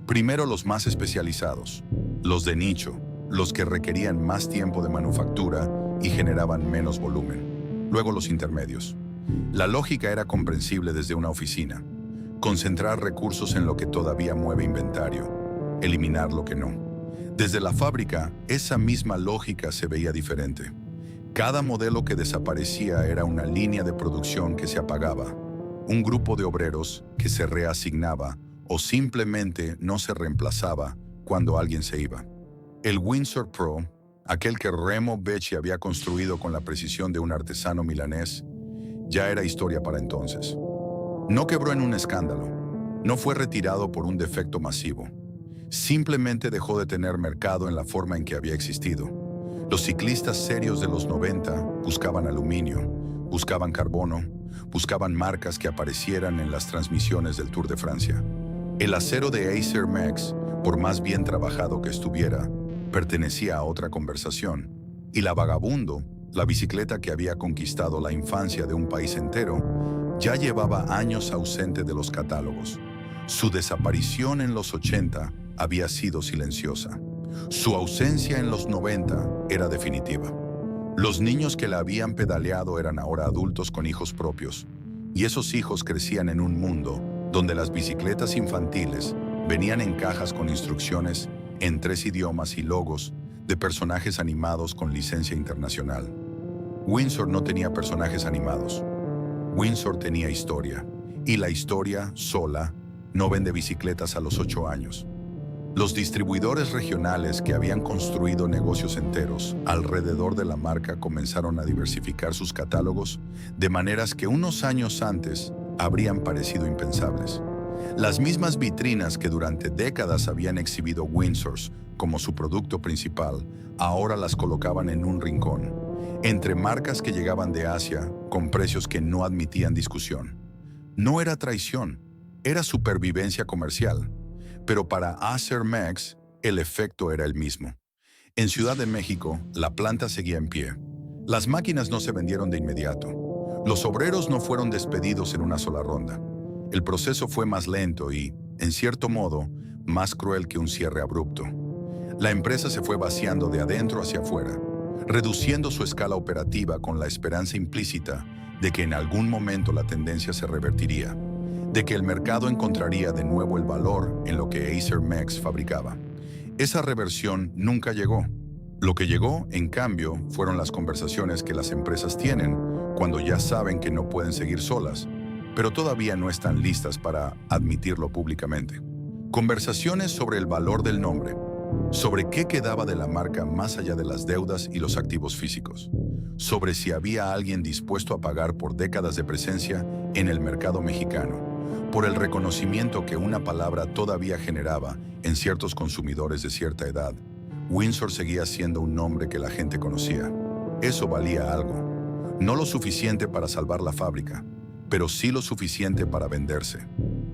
Primero los más especializados, los de nicho, los que requerían más tiempo de manufactura y generaban menos volumen. Luego los intermedios. La lógica era comprensible desde una oficina. Concentrar recursos en lo que todavía mueve inventario, eliminar lo que no. Desde la fábrica, esa misma lógica se veía diferente. Cada modelo que desaparecía era una línea de producción que se apagaba, un grupo de obreros que se reasignaba o simplemente no se reemplazaba cuando alguien se iba. El Windsor Pro, aquel que Remo Becci había construido con la precisión de un artesano milanés, ya era historia para entonces. No quebró en un escándalo, no fue retirado por un defecto masivo. Simplemente dejó de tener mercado en la forma en que había existido. Los ciclistas serios de los 90 buscaban aluminio, buscaban carbono, buscaban marcas que aparecieran en las transmisiones del Tour de Francia. El acero de Acer Max, por más bien trabajado que estuviera, pertenecía a otra conversación. Y la Vagabundo, la bicicleta que había conquistado la infancia de un país entero, ya llevaba años ausente de los catálogos. Su desaparición en los 80 había sido silenciosa. Su ausencia en los 90 era definitiva. Los niños que la habían pedaleado eran ahora adultos con hijos propios, y esos hijos crecían en un mundo donde las bicicletas infantiles venían en cajas con instrucciones en 3 idiomas y logos de personajes animados con licencia internacional. Windsor no tenía personajes animados. Windsor tenía historia, y la historia, sola, no vende bicicletas a los 8 años. Los distribuidores regionales que habían construido negocios enteros alrededor de la marca comenzaron a diversificar sus catálogos de maneras que unos años antes habrían parecido impensables. Las mismas vitrinas que durante décadas habían exhibido Windsors como su producto principal, ahora las colocaban en un rincón, entre marcas que llegaban de Asia con precios que no admitían discusión. No era traición, era supervivencia comercial. Pero para Acer Max, el efecto era el mismo. En Ciudad de México, la planta seguía en pie. Las máquinas no se vendieron de inmediato. Los obreros no fueron despedidos en una sola ronda. El proceso fue más lento y, en cierto modo, más cruel que un cierre abrupto. La empresa se fue vaciando de adentro hacia afuera, reduciendo su escala operativa con la esperanza implícita de que en algún momento la tendencia se revertiría, de que el mercado encontraría de nuevo el valor en lo que Acer Max fabricaba. Esa reversión nunca llegó. Lo que llegó, en cambio, fueron las conversaciones que las empresas tienen cuando ya saben que no pueden seguir solas, pero todavía no están listas para admitirlo públicamente. Conversaciones sobre el valor del nombre, sobre qué quedaba de la marca más allá de las deudas y los activos físicos, sobre si había alguien dispuesto a pagar por décadas de presencia en el mercado mexicano, por el reconocimiento que una palabra todavía generaba en ciertos consumidores de cierta edad. Windsor seguía siendo un nombre que la gente conocía. Eso valía algo. No lo suficiente para salvar la fábrica, pero sí lo suficiente para venderse.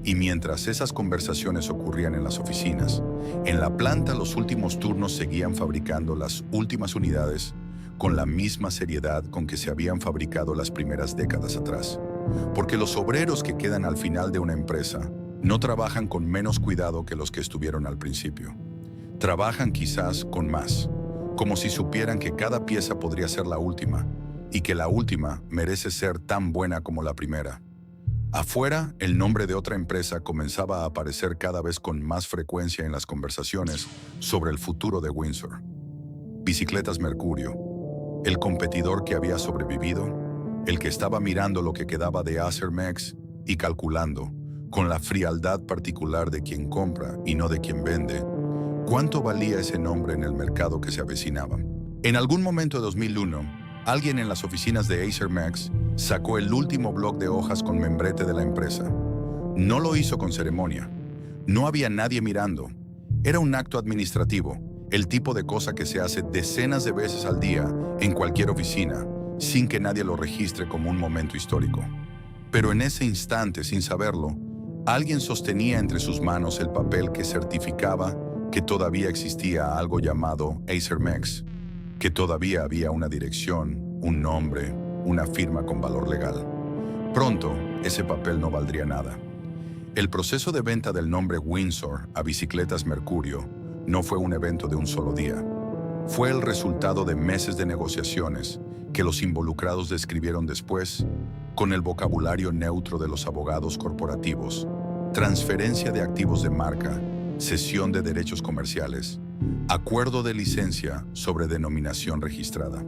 Y mientras esas conversaciones ocurrían en las oficinas, en la planta los últimos turnos seguían fabricando las últimas unidades con la misma seriedad con que se habían fabricado las primeras décadas atrás. Porque los obreros que quedan al final de una empresa no trabajan con menos cuidado que los que estuvieron al principio. Trabajan quizás con más, como si supieran que cada pieza podría ser la última y que la última merece ser tan buena como la primera. Afuera, el nombre de otra empresa comenzaba a aparecer cada vez con más frecuencia en las conversaciones sobre el futuro de Windsor. Bicicletas Mercurio, el competidor que había sobrevivido, el que estaba mirando lo que quedaba de Acer Max y calculando, con la frialdad particular de quien compra y no de quien vende, cuánto valía ese nombre en el mercado que se avecinaba. En algún momento de 2001, alguien en las oficinas de Acer Max sacó el último bloc de hojas con membrete de la empresa. No lo hizo con ceremonia. No había nadie mirando. Era un acto administrativo, el tipo de cosa que se hace decenas de veces al día en cualquier oficina, sin que nadie lo registre como un momento histórico. Pero en ese instante, sin saberlo, alguien sostenía entre sus manos el papel que certificaba que todavía existía algo llamado Acermex, que todavía había una dirección, un nombre, una firma con valor legal. Pronto, ese papel no valdría nada. El proceso de venta del nombre Windsor a Bicicletas Mercurio no fue un evento de un solo día. Fue el resultado de meses de negociaciones que los involucrados describieron después con el vocabulario neutro de los abogados corporativos: transferencia de activos de marca, cesión de derechos comerciales, acuerdo de licencia sobre denominación registrada.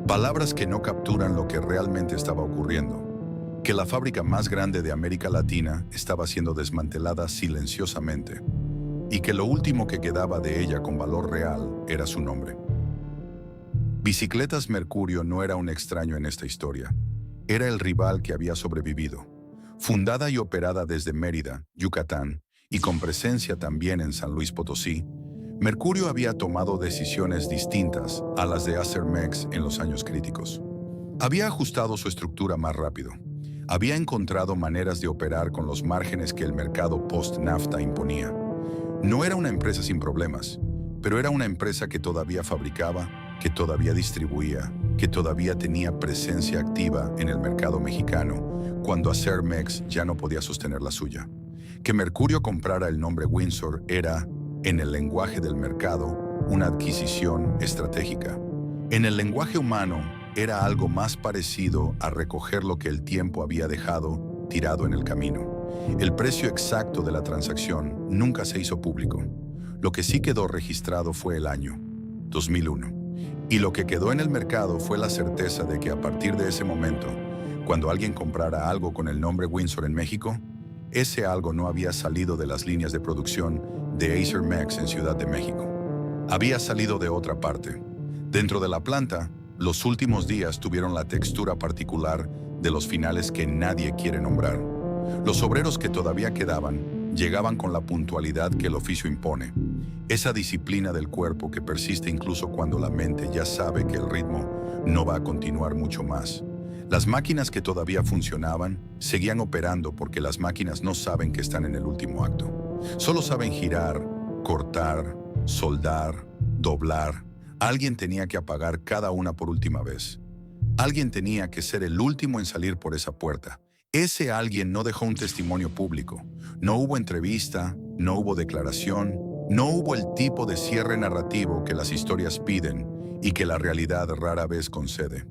Palabras que no capturan lo que realmente estaba ocurriendo: que la fábrica más grande de América Latina estaba siendo desmantelada silenciosamente y que lo último que quedaba de ella con valor real era su nombre. Bicicletas Mercurio no era un extraño en esta historia. Era el rival que había sobrevivido. Fundada y operada desde Mérida, Yucatán, y con presencia también en San Luis Potosí, Mercurio había tomado decisiones distintas a las de Acermex en los años críticos. Había ajustado su estructura más rápido. Había encontrado maneras de operar con los márgenes que el mercado post-NAFTA imponía. No era una empresa sin problemas, pero era una empresa que todavía fabricaba, que todavía distribuía, que todavía tenía presencia activa en el mercado mexicano, cuando Acermex ya no podía sostener la suya. Que Mercurio comprara el nombre Windsor era, en el lenguaje del mercado, una adquisición estratégica. En el lenguaje humano, era algo más parecido a recoger lo que el tiempo había dejado tirado en el camino. El precio exacto de la transacción nunca se hizo público. Lo que sí quedó registrado fue el año, 2001. Y lo que quedó en el mercado fue la certeza de que a partir de ese momento, cuando alguien comprara algo con el nombre Windsor en México, ese algo no había salido de las líneas de producción de Acermex en Ciudad de México. Había salido de otra parte. Dentro de la planta, los últimos días tuvieron la textura particular de los finales que nadie quiere nombrar. Los obreros que todavía quedaban llegaban con la puntualidad que el oficio impone, esa disciplina del cuerpo que persiste incluso cuando la mente ya sabe que el ritmo no va a continuar mucho más. Las máquinas que todavía funcionaban seguían operando porque las máquinas no saben que están en el último acto. Solo saben girar, cortar, soldar, doblar. Alguien tenía que apagar cada una por última vez. Alguien tenía que ser el último en salir por esa puerta. Ese alguien no dejó un testimonio público. No hubo entrevista, no hubo declaración, no hubo el tipo de cierre narrativo que las historias piden y que la realidad rara vez concede.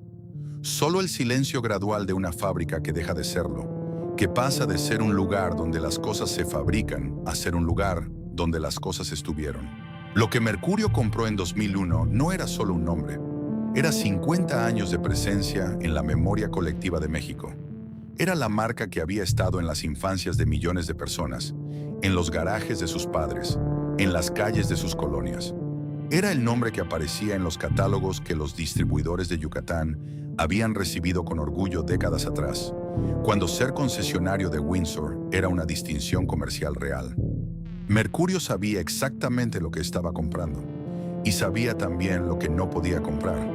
Solo el silencio gradual de una fábrica que deja de serlo, que pasa de ser un lugar donde las cosas se fabrican a ser un lugar donde las cosas estuvieron. Lo que Mercurio compró en 2001 no era solo un nombre, era 50 años de presencia en la memoria colectiva de México. Era la marca que había estado en las infancias de millones de personas, en los garajes de sus padres, en las calles de sus colonias. Era el nombre que aparecía en los catálogos que los distribuidores de Yucatán habían recibido con orgullo décadas atrás, cuando ser concesionario de Windsor era una distinción comercial real. Mercurio sabía exactamente lo que estaba comprando y sabía también lo que no podía comprar.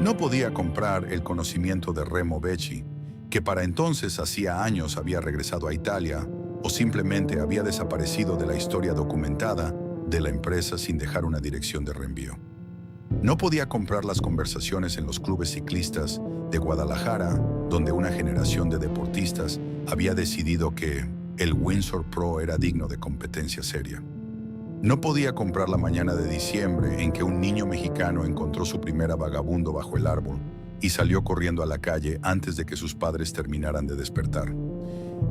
No podía comprar el conocimiento de Remo Becci, que para entonces hacía años había regresado a Italia o simplemente había desaparecido de la historia documentada de la empresa sin dejar una dirección de reenvío. No podía comprar las conversaciones en los clubes ciclistas de Guadalajara, donde una generación de deportistas había decidido que el Windsor Pro era digno de competencia seria. No podía comprar la mañana de diciembre en que un niño mexicano encontró su primera vagabundo bajo el árbol y salió corriendo a la calle antes de que sus padres terminaran de despertar.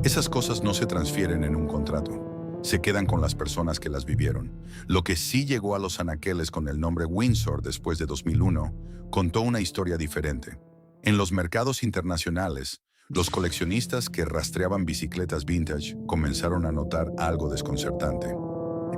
Esas cosas no se transfieren en un contrato, se quedan con las personas que las vivieron. Lo que sí llegó a los anaqueles con el nombre Windsor después de 2001 contó una historia diferente. En los mercados internacionales, los coleccionistas que rastreaban bicicletas vintage comenzaron a notar algo desconcertante.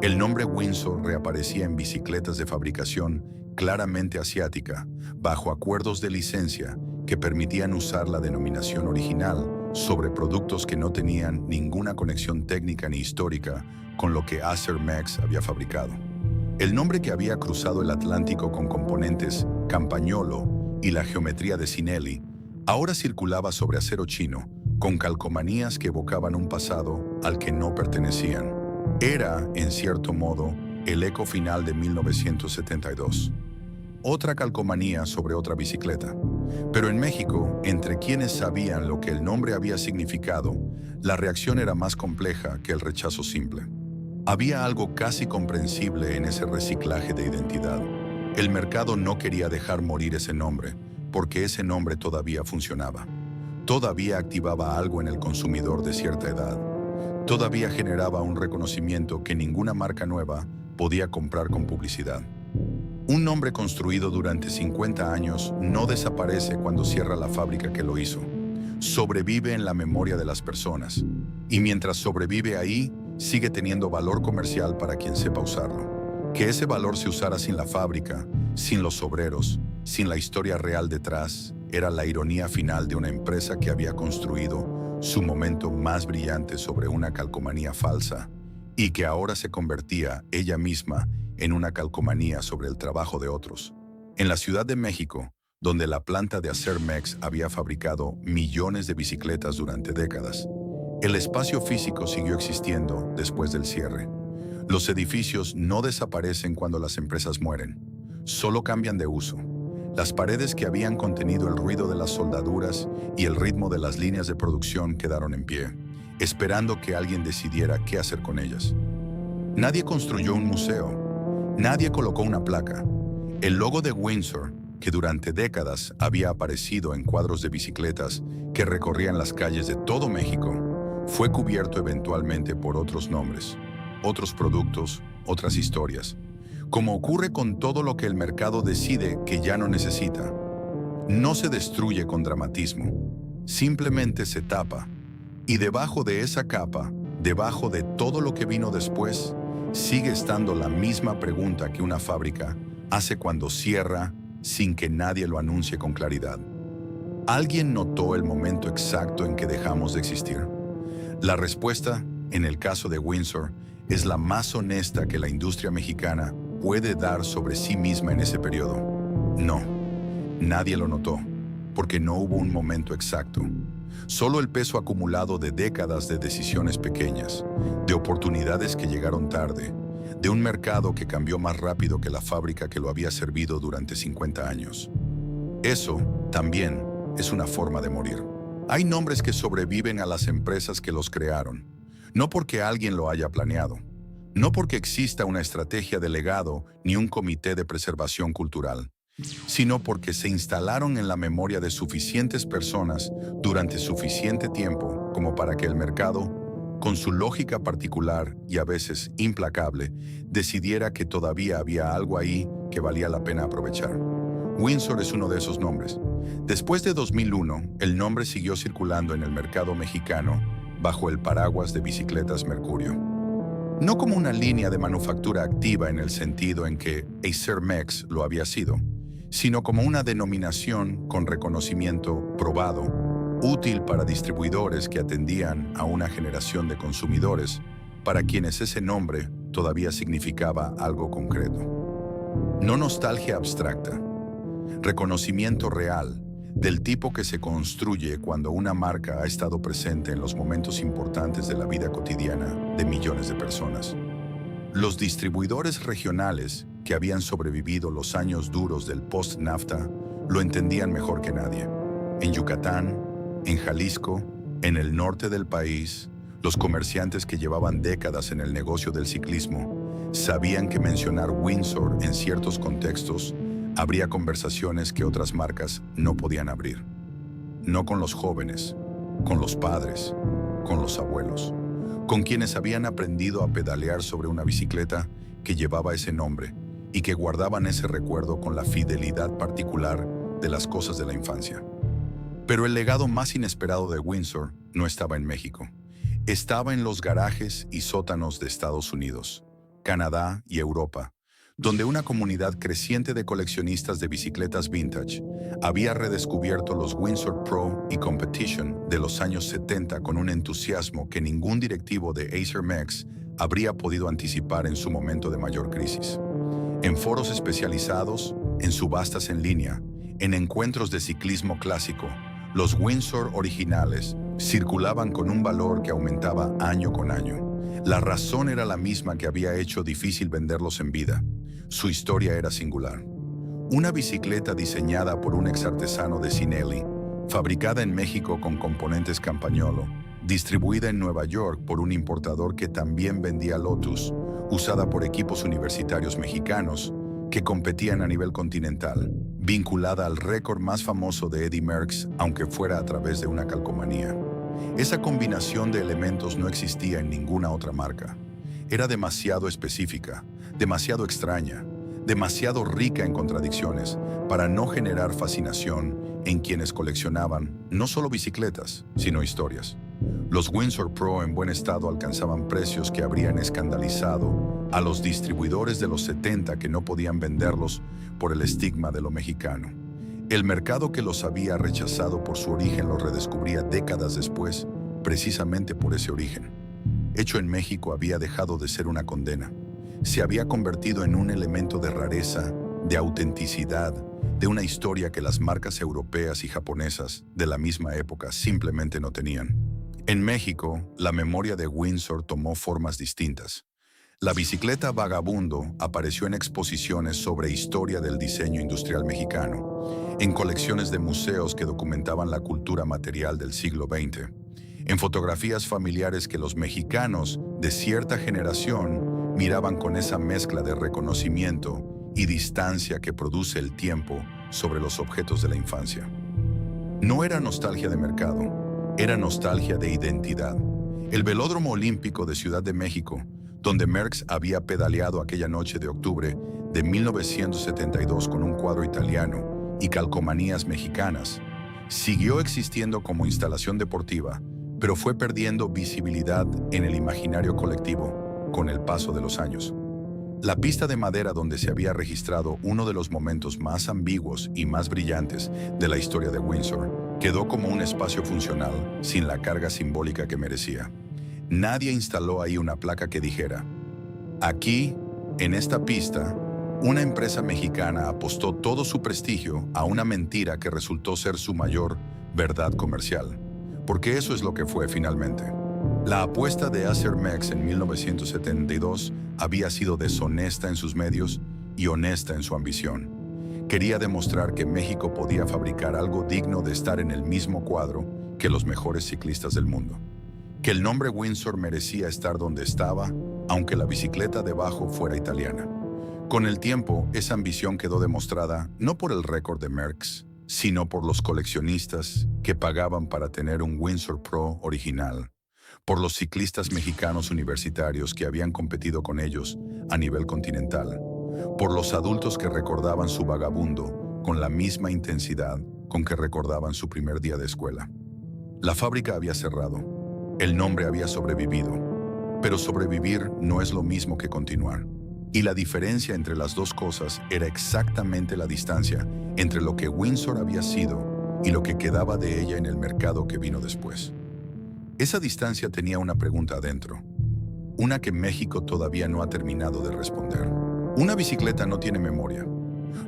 El nombre Windsor reaparecía en bicicletas de fabricación claramente asiática, bajo acuerdos de licencia que permitían usar la denominación original sobre productos que no tenían ninguna conexión técnica ni histórica con lo que Acermex había fabricado. El nombre que había cruzado el Atlántico con componentes Campagnolo y la geometría de Cinelli ahora circulaba sobre acero chino, con calcomanías que evocaban un pasado al que no pertenecían. Era, en cierto modo, el eco final de 1972. Otra calcomanía sobre otra bicicleta. Pero en México, entre quienes sabían lo que el nombre había significado, la reacción era más compleja que el rechazo simple. Había algo casi comprensible en ese reciclaje de identidad. El mercado no quería dejar morir ese nombre, porque ese nombre todavía funcionaba. Todavía activaba algo en el consumidor de cierta edad. Todavía generaba un reconocimiento que ninguna marca nueva podía comprar con publicidad. Un nombre construido durante 50 años no desaparece cuando cierra la fábrica que lo hizo. Sobrevive en la memoria de las personas. Y mientras sobrevive ahí, sigue teniendo valor comercial para quien sepa usarlo. Que ese valor se usara sin la fábrica, sin los obreros, sin la historia real detrás, era la ironía final de una empresa que había construido su momento más brillante sobre una calcomanía falsa y que ahora se convertía ella misma en una calcomanía sobre el trabajo de otros. En la Ciudad de México, donde la planta de Acermex había fabricado millones de bicicletas durante décadas, el espacio físico siguió existiendo después del cierre. Los edificios no desaparecen cuando las empresas mueren, solo cambian de uso. Las paredes que habían contenido el ruido de las soldaduras y el ritmo de las líneas de producción quedaron en pie, esperando que alguien decidiera qué hacer con ellas. Nadie construyó un museo. Nadie colocó una placa. El logo de Windsor, que durante décadas había aparecido en cuadros de bicicletas que recorrían las calles de todo México, fue cubierto eventualmente por otros nombres, otros productos, otras historias. Como ocurre con todo lo que el mercado decide que ya no necesita. No se destruye con dramatismo, simplemente se tapa. Y debajo de esa capa, debajo de todo lo que vino después, sigue estando la misma pregunta que una fábrica hace cuando cierra sin que nadie lo anuncie con claridad. ¿Alguien notó el momento exacto en que dejamos de existir? La respuesta, en el caso de Windsor, es la más honesta que la industria mexicana puede dar sobre sí misma en ese periodo. No, nadie lo notó, porque no hubo un momento exacto. Solo el peso acumulado de décadas de decisiones pequeñas, de oportunidades que llegaron tarde, de un mercado que cambió más rápido que la fábrica que lo había servido durante 50 años. Eso, también, es una forma de morir. Hay nombres que sobreviven a las empresas que los crearon, no porque alguien lo haya planeado, no porque exista una estrategia de legado ni un comité de preservación cultural, sino porque se instalaron en la memoria de suficientes personas durante suficiente tiempo como para que el mercado, con su lógica particular y a veces implacable, decidiera que todavía había algo ahí que valía la pena aprovechar. Windsor es uno de esos nombres. Después de 2001, el nombre siguió circulando en el mercado mexicano bajo el paraguas de Bicicletas Mercurio. No como una línea de manufactura activa en el sentido en que Acermex lo había sido, sino como una denominación con reconocimiento probado, útil para distribuidores que atendían a una generación de consumidores para quienes ese nombre todavía significaba algo concreto. No nostalgia abstracta, reconocimiento real, del tipo que se construye cuando una marca ha estado presente en los momentos importantes de la vida cotidiana de millones de personas. Los distribuidores regionales que habían sobrevivido los años duros del post-NAFTA lo entendían mejor que nadie. En Yucatán, en Jalisco, en el norte del país, los comerciantes que llevaban décadas en el negocio del ciclismo sabían que mencionar Windsor en ciertos contextos habría conversaciones que otras marcas no podían abrir. No con los jóvenes, con los padres, con los abuelos, con quienes habían aprendido a pedalear sobre una bicicleta que llevaba ese nombre y que guardaban ese recuerdo con la fidelidad particular de las cosas de la infancia. Pero el legado más inesperado de Windsor no estaba en México. Estaba en los garajes y sótanos de Estados Unidos, Canadá y Europa, donde una comunidad creciente de coleccionistas de bicicletas vintage había redescubierto los Windsor Pro y Competition de los años 70 con un entusiasmo que ningún directivo de Acermex habría podido anticipar en su momento de mayor crisis. En foros especializados, en subastas en línea, en encuentros de ciclismo clásico, los Windsor originales circulaban con un valor que aumentaba año con año. La razón era la misma que había hecho difícil venderlos en vida. Su historia era singular. Una bicicleta diseñada por un exartesano de Cinelli, fabricada en México con componentes Campagnolo, distribuida en Nueva York por un importador que también vendía Lotus, usada por equipos universitarios mexicanos que competían a nivel continental, vinculada al récord más famoso de Eddy Merckx, aunque fuera a través de una calcomanía. Esa combinación de elementos no existía en ninguna otra marca. Era demasiado específica, demasiado extraña, demasiado rica en contradicciones para no generar fascinación en quienes coleccionaban no solo bicicletas, sino historias. Los Windsor Pro en buen estado alcanzaban precios que habrían escandalizado a los distribuidores de los 70 que no podían venderlos por el estigma de lo mexicano. El mercado que los había rechazado por su origen los redescubría décadas después, precisamente por ese origen. Hecho en México había dejado de ser una condena. Se había convertido en un elemento de rareza, de autenticidad, de una historia que las marcas europeas y japonesas de la misma época simplemente no tenían. En México, la memoria de Windsor tomó formas distintas. La bicicleta Vagabundo apareció en exposiciones sobre historia del diseño industrial mexicano, en colecciones de museos que documentaban la cultura material del siglo XX, en fotografías familiares que los mexicanos de cierta generación miraban con esa mezcla de reconocimiento y distancia que produce el tiempo sobre los objetos de la infancia. No era nostalgia de mercado, era nostalgia de identidad. El Velódromo Olímpico de Ciudad de México, donde Merckx había pedaleado aquella noche de octubre de 1972 con un cuadro italiano y calcomanías mexicanas, siguió existiendo como instalación deportiva, pero fue perdiendo visibilidad en el imaginario colectivo con el paso de los años. La pista de madera donde se había registrado uno de los momentos más ambiguos y más brillantes de la historia de Windsor quedó como un espacio funcional sin la carga simbólica que merecía. Nadie instaló ahí una placa que dijera: aquí, en esta pista, una empresa mexicana apostó todo su prestigio a una mentira que resultó ser su mayor verdad comercial. Porque eso es lo que fue finalmente. La apuesta de Acer Merckx en 1972 había sido deshonesta en sus medios y honesta en su ambición. Quería demostrar que México podía fabricar algo digno de estar en el mismo cuadro que los mejores ciclistas del mundo. Que el nombre Windsor merecía estar donde estaba, aunque la bicicleta debajo fuera italiana. Con el tiempo, esa ambición quedó demostrada no por el récord de Merckx, sino por los coleccionistas que pagaban para tener un Windsor Pro original, por los ciclistas mexicanos universitarios que habían competido con ellos a nivel continental, por los adultos que recordaban su Vagabundo con la misma intensidad con que recordaban su primer día de escuela. La fábrica había cerrado, el nombre había sobrevivido, pero sobrevivir no es lo mismo que continuar. Y la diferencia entre las dos cosas era exactamente la distancia entre lo que Windsor había sido y lo que quedaba de ella en el mercado que vino después. Esa distancia tenía una pregunta adentro, una que México todavía no ha terminado de responder. Una bicicleta no tiene memoria.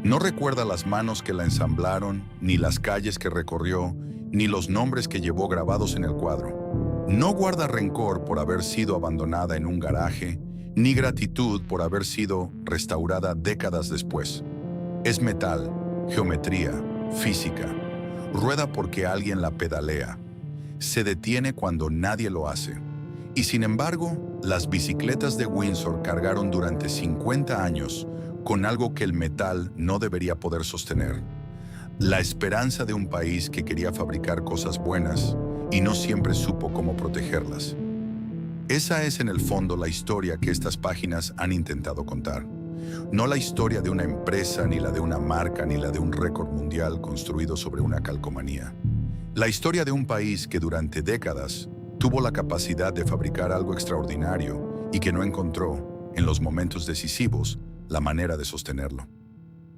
No recuerda las manos que la ensamblaron, ni las calles que recorrió, ni los nombres que llevó grabados en el cuadro. No guarda rencor por haber sido abandonada en un garaje, ni gratitud por haber sido restaurada décadas después. Es metal, geometría, física. Rueda porque alguien la pedalea. Se detiene cuando nadie lo hace. Y sin embargo, las bicicletas de Windsor cargaron durante 50 años con algo que el metal no debería poder sostener. La esperanza de un país que quería fabricar cosas buenas y no siempre supo cómo protegerlas. Esa es en el fondo la historia que estas páginas han intentado contar. No la historia de una empresa, ni la de una marca, ni la de un récord mundial construido sobre una calcomanía. La historia de un país que durante décadas tuvo la capacidad de fabricar algo extraordinario y que no encontró, en los momentos decisivos, la manera de sostenerlo.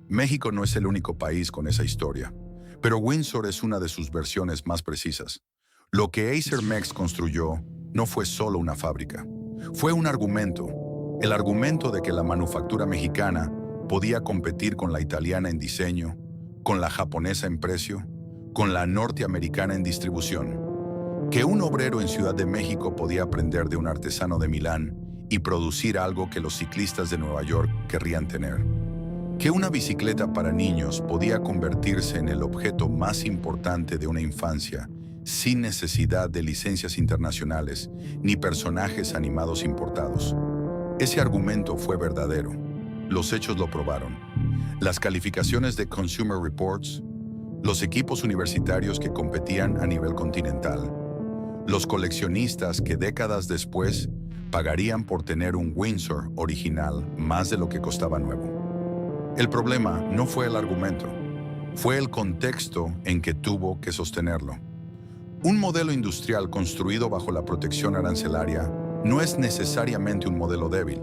México no es el único país con esa historia, pero Windsor es una de sus versiones más precisas. Lo que Acer Merckx construyó no fue solo una fábrica, fue un argumento, el argumento de que la manufactura mexicana podía competir con la italiana en diseño, con la japonesa en precio, con la norteamericana en distribución. Que un obrero en Ciudad de México podía aprender de un artesano de Milán y producir algo que los ciclistas de Nueva York querrían tener. Que una bicicleta para niños podía convertirse en el objeto más importante de una infancia sin necesidad de licencias internacionales ni personajes animados importados. Ese argumento fue verdadero. Los hechos lo probaron. Las calificaciones de Consumer Reports, los equipos universitarios que competían a nivel continental, los coleccionistas que décadas después pagarían por tener un Windsor original más de lo que costaba nuevo. El problema no fue el argumento, fue el contexto en que tuvo que sostenerlo. Un modelo industrial construido bajo la protección arancelaria no es necesariamente un modelo débil.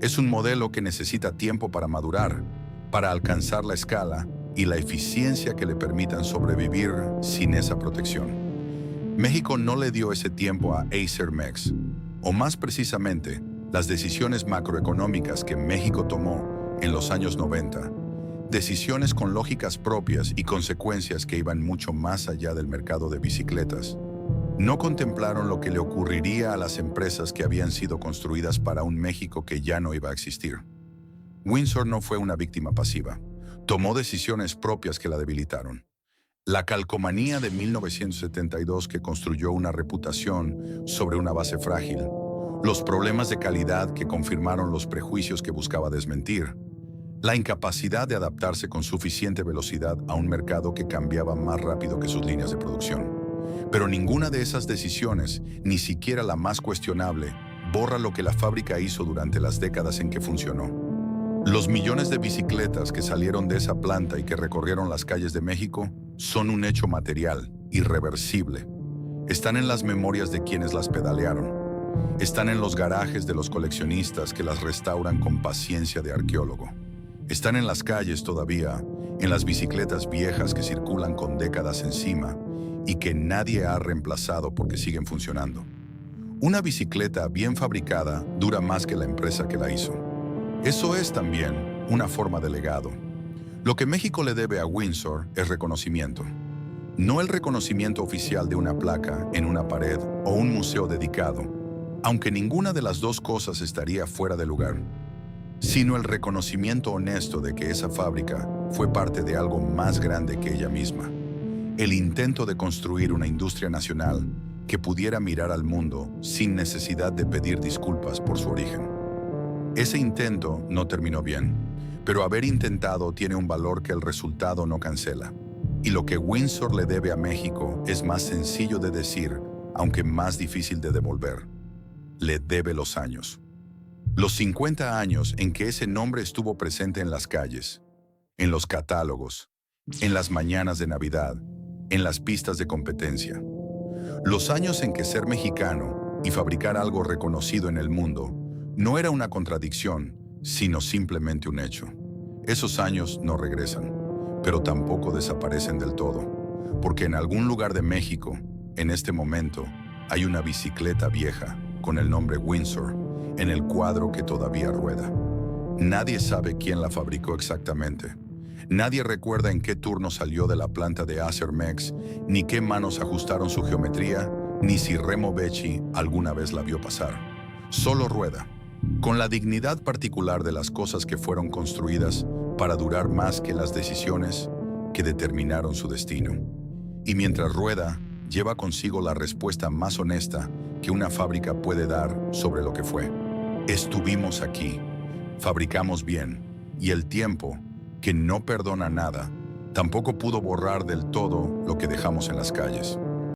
Es un modelo que necesita tiempo para madurar, para alcanzar la escala y la eficiencia que le permitan sobrevivir sin esa protección. México no le dio ese tiempo a Acermex, o más precisamente, las decisiones macroeconómicas que México tomó en los años 90, decisiones con lógicas propias y consecuencias que iban mucho más allá del mercado de bicicletas, no contemplaron lo que le ocurriría a las empresas que habían sido construidas para un México que ya no iba a existir. Windsor no fue una víctima pasiva. Tomó decisiones propias que la debilitaron. La calcomanía de 1972 que construyó una reputación sobre una base frágil. Los problemas de calidad que confirmaron los prejuicios que buscaba desmentir. La incapacidad de adaptarse con suficiente velocidad a un mercado que cambiaba más rápido que sus líneas de producción. Pero ninguna de esas decisiones, ni siquiera la más cuestionable, borra lo que la fábrica hizo durante las décadas en que funcionó. Los millones de bicicletas que salieron de esa planta y que recorrieron las calles de México son un hecho material, irreversible. Están en las memorias de quienes las pedalearon. Están en los garajes de los coleccionistas que las restauran con paciencia de arqueólogo. Están en las calles todavía, en las bicicletas viejas que circulan con décadas encima y que nadie ha reemplazado porque siguen funcionando. Una bicicleta bien fabricada dura más que la empresa que la hizo. Eso es también una forma de legado. Lo que México le debe a Windsor es reconocimiento. No el reconocimiento oficial de una placa en una pared o un museo dedicado, aunque ninguna de las dos cosas estaría fuera de lugar, sino el reconocimiento honesto de que esa fábrica fue parte de algo más grande que ella misma. El intento de construir una industria nacional que pudiera mirar al mundo sin necesidad de pedir disculpas por su origen. Ese intento no terminó bien, pero haber intentado tiene un valor que el resultado no cancela. Y lo que Windsor le debe a México es más sencillo de decir, aunque más difícil de devolver. Le debe los años. Los 50 años en que ese nombre estuvo presente en las calles, en los catálogos, en las mañanas de Navidad, en las pistas de competencia. Los años en que ser mexicano y fabricar algo reconocido en el mundo no era una contradicción, sino simplemente un hecho. Esos años no regresan, pero tampoco desaparecen del todo, porque en algún lugar de México, en este momento, hay una bicicleta vieja con el nombre Windsor en el cuadro que todavía rueda. Nadie sabe quién la fabricó exactamente. Nadie recuerda en qué turno salió de la planta de Acermex, ni qué manos ajustaron su geometría, ni si Remo Becci alguna vez la vio pasar. Solo rueda, con la dignidad particular de las cosas que fueron construidas para durar más que las decisiones que determinaron su destino. Y mientras rueda, lleva consigo la respuesta más honesta que una fábrica puede dar sobre lo que fue. Estuvimos aquí, fabricamos bien, y el tiempo, que no perdona nada, tampoco pudo borrar del todo lo que dejamos en las calles.